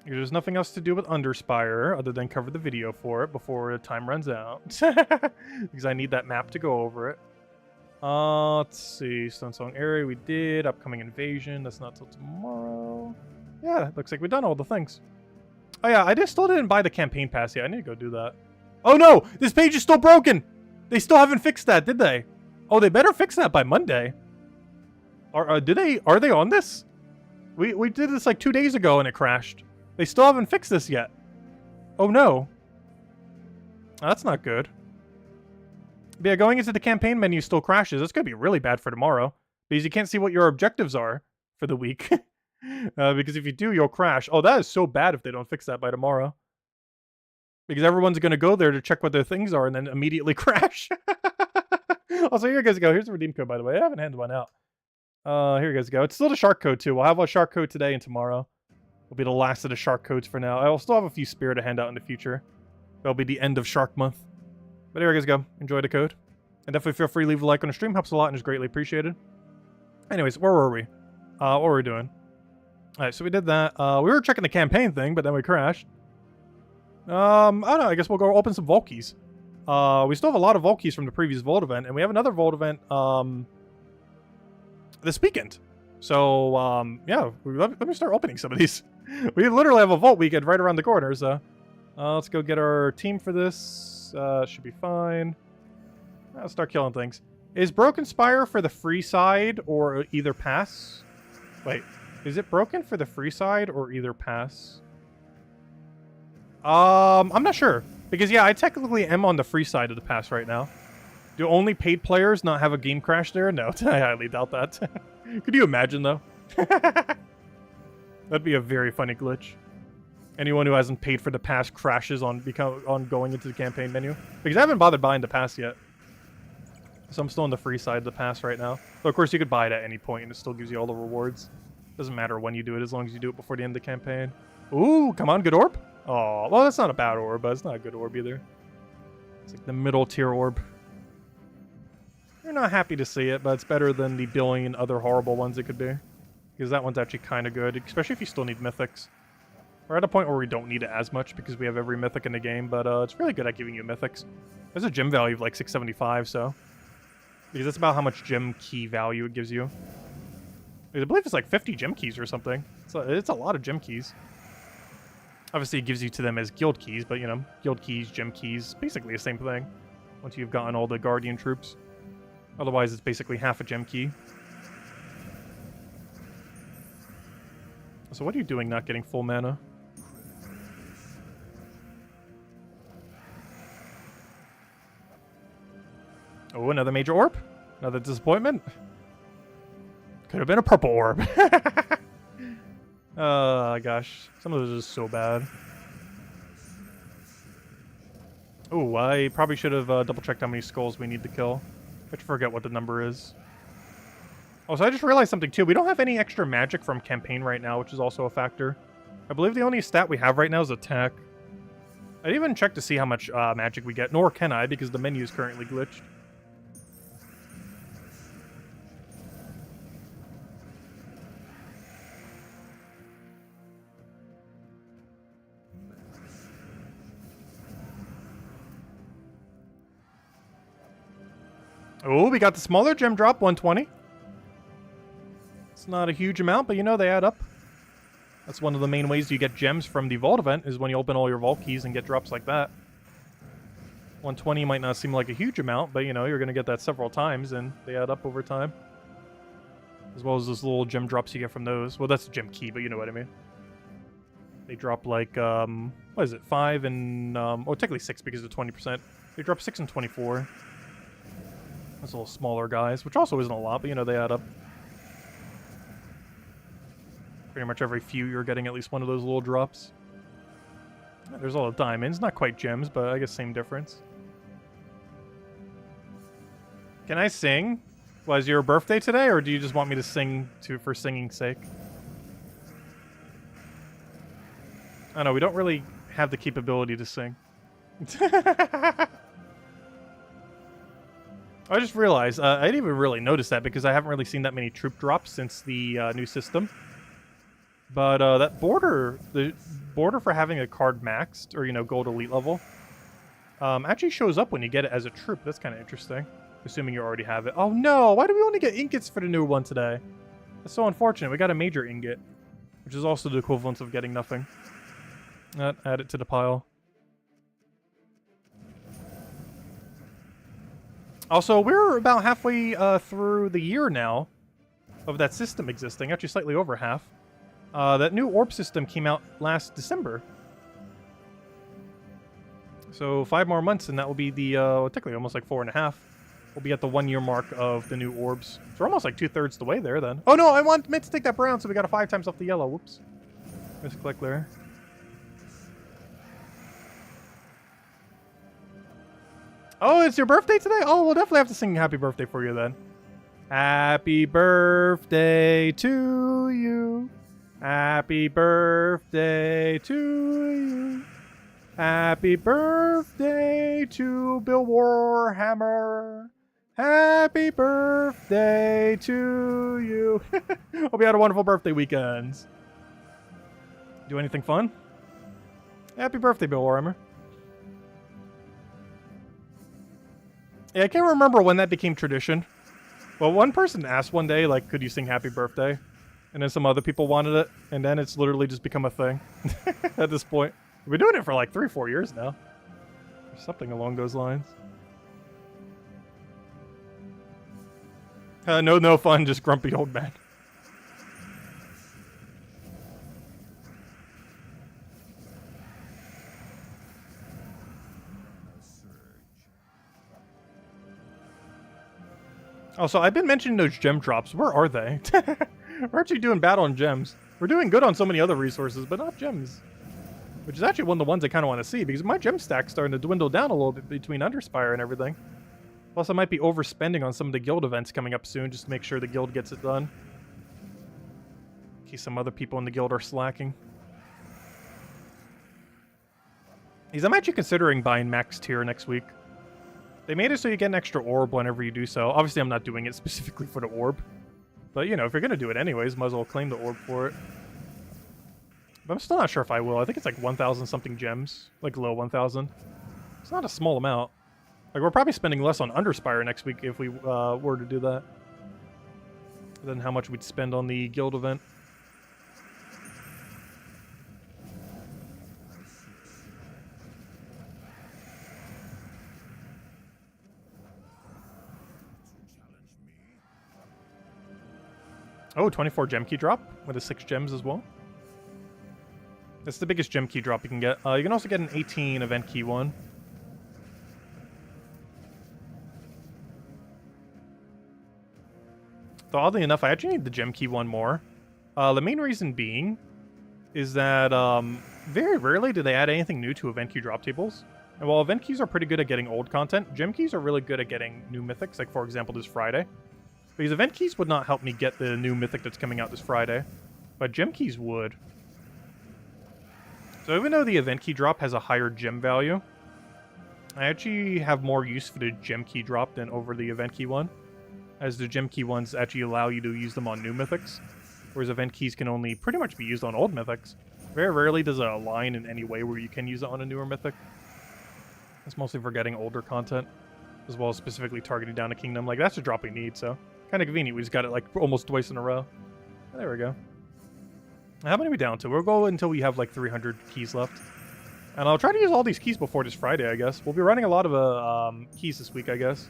There's nothing else to do with Underspire other than cover the video for it before the time runs out. Because I need that map to go over it. Let's see. Stonesong Eyrie we did. Upcoming invasion. That's not till tomorrow. Yeah, looks like we've done all the things. Oh yeah, I still didn't buy the campaign pass yet. I need to go do that. Oh no! This page is still broken! They still haven't fixed that, did they? Oh, they better fix that by Monday. Are they on this? We did this like 2 days ago and it crashed. They still haven't fixed this yet. Oh no. That's not good. But yeah, going into the campaign menu still crashes. That's going to be really bad for tomorrow. Because you can't see what your objectives are for the week. Because if you do, you'll crash. Oh, that is so bad if they don't fix that by tomorrow. Because everyone's going to go there to check what their things are and then immediately crash. Also, here you guys go. Here's the redeem code, by the way. I haven't handed one out. Here you guys go. It's still the shark code, too. We'll have a shark code today and tomorrow. Will be the last of the shark codes for now. I'll still have a few spear to hand out in the future. That'll be the end of Shark Month. But here you guys go. Enjoy the code. And definitely feel free to leave a like on the stream. Helps a lot and is greatly appreciated. Anyways, where were we? What were we doing? Alright, so we did that. We were checking the campaign thing, but then we crashed. I don't know. I guess we'll go open some vault keys. We still have a lot of vault keys from the previous vault event, and we have another vault event this weekend. So, yeah, let me start opening some of these. We literally have a vault weekend right around the corner, so let's go get our team for this. Should be fine. Let's start killing things. Is Broken Spire for the free side or either pass? Wait, is it broken for the free side or either pass? I'm not sure. Because, yeah, I technically am on the free side of the pass right now. Do only paid players not have a game crash there? No, I highly doubt that. Could you imagine, though? That'd be a very funny glitch. Anyone who hasn't paid for the pass crashes on going into the campaign menu. Because I haven't bothered buying the pass yet. So I'm still on the free side of the pass right now. But of course, you could buy it at any point and it still gives you all the rewards. Doesn't matter when you do it, as long as you do it before the end of the campaign. Ooh, come on, good orb. Oh, well, that's not a bad orb, but it's not a good orb either. It's like the middle tier orb. You're not happy to see it, but it's better than the billion other horrible ones it could be. Because that one's actually kind of good, especially if you still need mythics. We're at a point where we don't need it as much because we have every mythic in the game, but it's really good at giving you mythics. There's a gem value of like 675, so... Because that's about how much gem key value it gives you. I believe it's like 50 gem keys or something. It's a lot of gem keys. Obviously, it gives you to them as guild keys, but, you know, guild keys, gem keys, basically the same thing. Once you've gotten all the guardian troops. Otherwise, it's basically half a gem key. So what are you doing not getting full mana? Oh, another major orb? Another disappointment? Could have been a purple orb. Oh, gosh. Some of those are just so bad. Oh, I probably should have double-checked how many skulls we need to kill. I forget what the number is. Oh, so I just realized something, too. We don't have any extra magic from campaign right now, which is also a factor. I believe the only stat we have right now is attack. I didn't even check to see how much magic we get, nor can I, because the menu is currently glitched. Oh, we got the smaller gem drop, 120. It's not a huge amount, but you know, they add up. That's one of the main ways you get gems from the vault event, is when you open all your vault keys and get drops like that. 120 might not seem like a huge amount, but you know, you're going to get that several times, and they add up over time. As well as those little gem drops you get from those. Well, that's a gem key, but you know what I mean. They drop like, what is it, 5 and, oh, technically 6 because of 20%. They drop 6 and 24. Those little smaller guys, which also isn't a lot, but you know, they add up. Pretty much every few you're getting at least one of those little drops. There's all the diamonds. Not quite gems, but I guess same difference. Can I sing? Was your birthday today, or do you just want me to sing for singing's sake? I know, we don't really have the capability to sing. I just realized, I didn't even really notice that because I haven't really seen that many troop drops since the new system. But that border, the border for having a card maxed, or, you know, gold elite level, actually shows up when you get it as a troop. That's kind of interesting. Assuming you already have it. Oh no, why do we only get ingots for the new one today? That's so unfortunate. We got a major ingot, which is also the equivalent of getting nothing. Add it to the pile. Also, we're about halfway through the year now of that system existing. Actually, slightly over half. That new orb system came out last December. So 5 more months, and that will be the, technically almost like 4.5. We'll be at the 1-year mark of the new orbs. So we're almost like 2/3 the way there then. Oh no, I meant to take that brown, so we got a 5 times off the yellow. Whoops. Misclick there. Oh, it's your birthday today? Oh, we'll definitely have to sing happy birthday for you then. Happy birthday to you. Happy birthday to you. Happy birthday to Bill Warhammer. Happy birthday to you. Hope you had a wonderful birthday weekend. Do anything fun? Happy birthday, Bill Warhammer. Yeah, I can't remember when that became tradition. Well, one person asked one day, like, could you sing happy birthday? And then some other people wanted it, and then it's literally just become a thing at this point. We've been doing it for like 3 or 4 years now. Or something along those lines. No fun, just grumpy old man. Also, I've been mentioning those gem drops. Where are they? We're actually doing bad on gems. We're doing good on so many other resources, but not gems. Which is actually one of the ones I kind of want to see, because my gem stack's starting to dwindle down a little bit between Underspire and everything. Plus, I might be overspending on some of the guild events coming up soon, just to make sure the guild gets it done. In case some other people in the guild are slacking. Because I'm actually considering buying max tier next week. They made it so you get an extra orb whenever you do so. Obviously, I'm not doing it specifically for the orb. But, you know, if you're going to do it anyways, might as well claim the orb for it. But I'm still not sure if I will. I think it's like 1,000 something gems. Like low 1,000. It's not a small amount. Like, we're probably spending less on Underspire next week if we were to do that. Than how much we'd spend on the guild event. Oh, 24 gem key drop with a 6 gems as well. That's the biggest gem key drop you can get. You can also get an 18 event key one. Though oddly enough, I actually need the gem key one more. The main reason being is that very rarely do they add anything new to event key drop tables. And while event keys are pretty good at getting old content, gem keys are really good at getting new mythics, like for example this Friday. Because event keys would not help me get the new mythic that's coming out this Friday, but gem keys would. So even though the event key drop has a higher gem value, I actually have more use for the gem key drop than over the event key one, as the gem key ones actually allow you to use them on new mythics, whereas event keys can only pretty much be used on old mythics. Very rarely does it align in any way where you can use it on a newer mythic. It's mostly for getting older content, as well as specifically targeting down a kingdom. Like, that's a drop we need, so kind of convenient. We just got it like almost twice in a row. There we go. How many are we down to? We'll go until we have like 300 keys left. And I'll try to use all these keys before this Friday, I guess. We'll be running a lot of keys this week, I guess.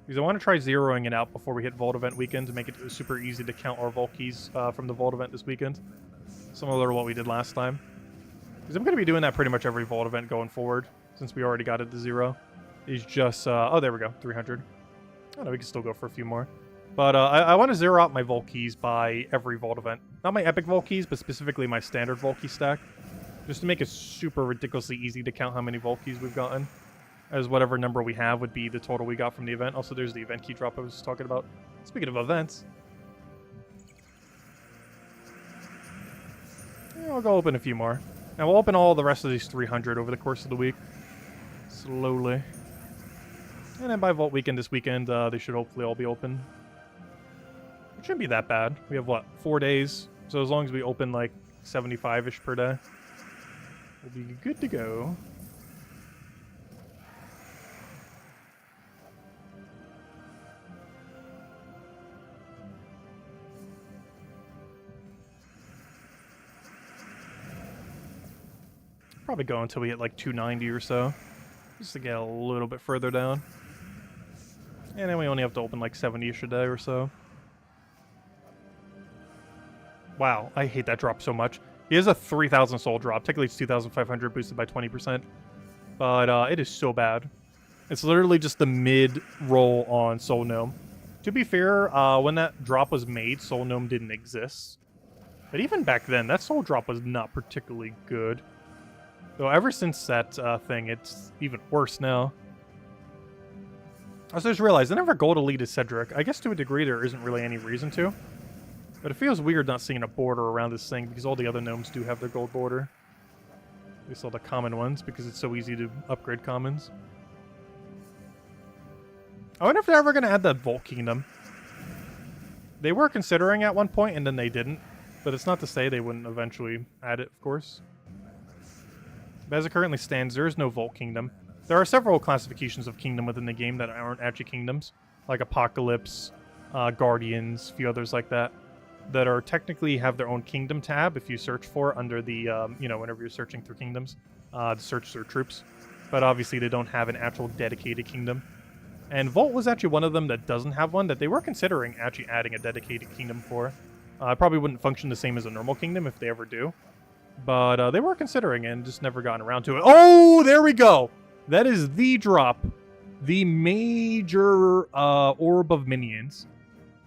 Because I want to try zeroing it out before we hit Vault Event weekend to make it super easy to count our Vault keys from the Vault Event this weekend. Similar to what we did last time. Because I'm going to be doing that pretty much every Vault Event going forward, since we already got it to 0. Is just, oh, there we go, 300. I don't know, we can still go for a few more. But I want to zero out my Vault keys by every Vault event. Not my epic Vault keys, but specifically my standard Vault key stack. Just to make it super ridiculously easy to count how many vault keys we've gotten. As whatever number we have would be the total we got from the event. Also, there's the event key drop I was talking about. Speaking of events. Yeah, I'll go open a few more. Now, we'll open all the rest of these 300 over the course of the week. Slowly. And then by Vault Weekend this weekend, they should hopefully all be open. It shouldn't be that bad. We have, what, 4 days? So as long as we open, like, 75-ish per day, we'll be good to go. Probably go until we hit, like, 290 or so. Just to get a little bit further down. And then we only have to open, like, 70-ish a day or so. Wow, I hate that drop so much. He has a 3,000 soul drop. Technically, it's 2,500 boosted by 20%. But it is so bad. It's literally just the mid-roll on Soul Gnome. To be fair, when that drop was made, Soul Gnome didn't exist. But even back then, that soul drop was not particularly good. Though ever since that thing, it's even worse now. I just realized I never gold elite is Cedric. I guess to a degree there isn't really any reason to. But it feels weird not seeing a border around this thing because all the other gnomes do have their gold border. At least all the common ones because it's so easy to upgrade commons. I wonder if they're ever going to add that Vault Kingdom. They were considering at one point and then they didn't. But it's not to say they wouldn't eventually add it, of course. But as it currently stands, there is no Vault Kingdom. There are several classifications of kingdom within the game that aren't actually kingdoms. Like Apocalypse, Guardians, a few others like that. That are technically have their own kingdom tab if you search for under the, whenever you're searching through kingdoms. To search through troops. But obviously they don't have an actual dedicated kingdom. And Vault was actually one of them that doesn't have one that they were considering actually adding a dedicated kingdom for. It probably wouldn't function the same as a normal kingdom if they ever do. But they were considering it and just never gotten around to it. Oh, there we go! That is the drop. The major orb of minions.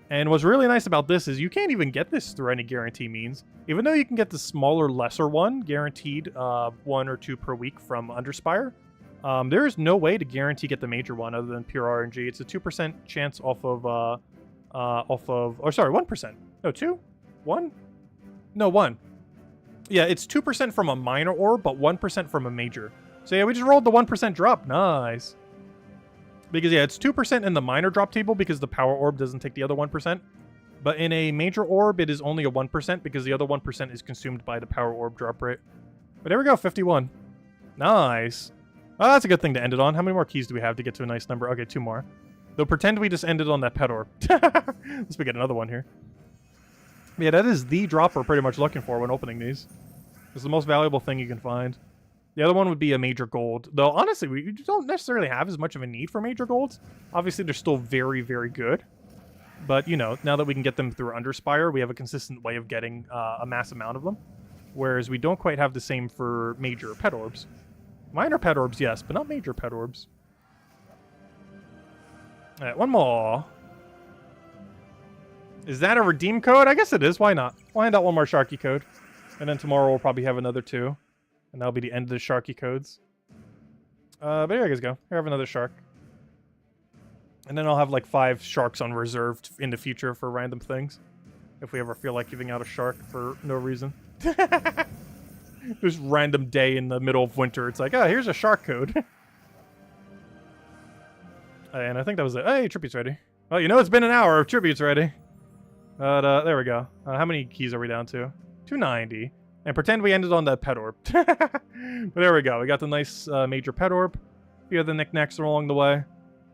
And what's really nice about this is you can't even get this through any guarantee means. Even though you can get the smaller, lesser one, guaranteed 1 or 2 per week from Underspire, there is no way to guarantee get the major one other than pure RNG. It's a 2% chance off of, 1%. No, 2? 1? No, 1. Yeah, it's 2% from a minor orb, but 1% from a major. So yeah, we just rolled the 1% drop. Nice. Because yeah, it's 2% in the minor drop table because the power orb doesn't take the other 1%. But in a major orb, it is only a 1% because the other 1% is consumed by the power orb drop rate. But there we go, 51. Nice. Oh, that's a good thing to end it on. How many more keys do we have to get to a nice number? Okay, 2 more. Though pretend we just ended on that pet orb. Let's get another one here. Yeah, that is the drop we're pretty much looking for when opening these. It's the most valuable thing you can find. The other one would be a major gold. Though, honestly, we don't necessarily have as much of a need for major golds. Obviously, they're still very, very good. But, you know, now that we can get them through Underspire, we have a consistent way of getting a mass amount of them. Whereas we don't quite have the same for major pet orbs. Minor pet orbs, yes, but not major pet orbs. Alright, one more. Is that a redeem code? I guess it is. Why not? We'll hand out one more Sharky code. And then tomorrow we'll probably have another 2. And that'll be the end of the Sharky codes. But here you guys go. Here I have another shark. And then I'll have like 5 sharks on reserve in the future for random things. If we ever feel like giving out a shark for no reason. Just random day in the middle of winter. It's like, oh, here's a shark code. And I think that was it. Hey, tribute's ready. Well, you know it's been an hour of tribute's ready. But there we go. How many keys are we down to? 290. And pretend we ended on that pet orb. But there we go. We got the nice major pet orb. A few other knickknacks along the way.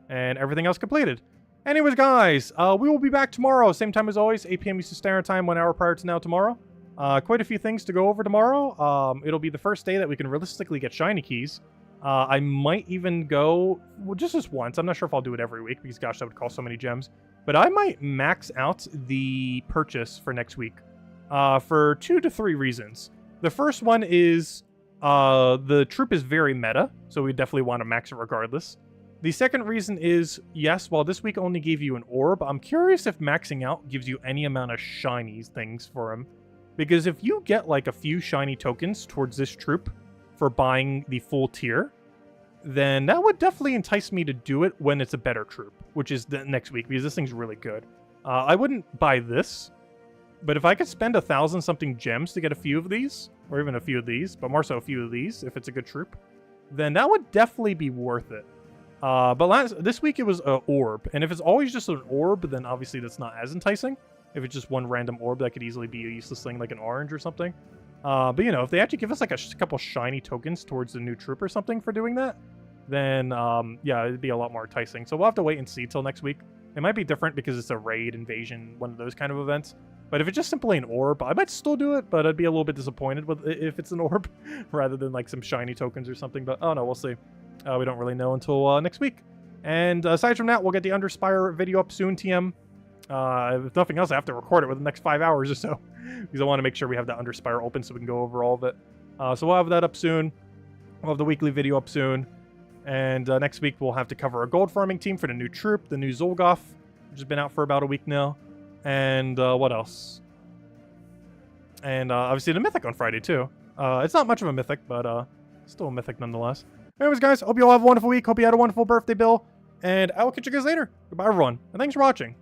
And everything else completed. Anyways, guys, we will be back tomorrow. Same time as always, 8 p.m. Eastern Standard Time, 1 hour prior to now tomorrow. Quite a few things to go over tomorrow. It'll be the first day that we can realistically get shiny keys. I might even go, well, just this once. I'm not sure if I'll do it every week because, gosh, that would cost so many gems. But I might max out the purchase for next week. For 2 to 3 reasons. The first one is the troop is very meta, so we definitely want to max it regardless. The second reason is, yes, while this week only gave you an orb, I'm curious if maxing out gives you any amount of shiny things for him. Because if you get like a few shiny tokens towards this troop for buying the full tier, then that would definitely entice me to do it when it's a better troop, which is the next week, because this thing's really good. I wouldn't buy this, but if I could spend 1,000 something gems to get a few of these, or even a few of these, but more so a few of these, if it's a good troop, then that would definitely be worth it. But this week it was an orb, and if it's always just an orb, then obviously that's not as enticing. If it's just one random orb, that could easily be a useless thing like an orange or something. But you know, if they actually give us like a couple shiny tokens towards the new troop or something for doing that, then yeah, it'd be a lot more enticing. So we'll have to wait and see till next week. It might be different because it's a raid, invasion, one of those kind of events. But if it's just simply an orb, I might still do it, but I'd be a little bit disappointed with if it's an orb rather than like some shiny tokens or something. But oh no, we'll see. We don't really know until next week. And aside from that, we'll get the Underspire video up soon, TM. If nothing else, I have to record it within the next 5 hours or so because I want to make sure we have the Underspire open so we can go over all of it. So we'll have that up soon. We'll have the weekly video up soon. And next week, we'll have to cover a gold farming team for the new troop, the new Zolgoth, which has been out for about a week now. And what else? And obviously the Mythic on Friday, too. It's not much of a Mythic, but still a Mythic nonetheless. Anyways, guys, hope you all have a wonderful week. Hope you had a wonderful birthday, Bill. And I will catch you guys later. Goodbye, everyone. And thanks for watching.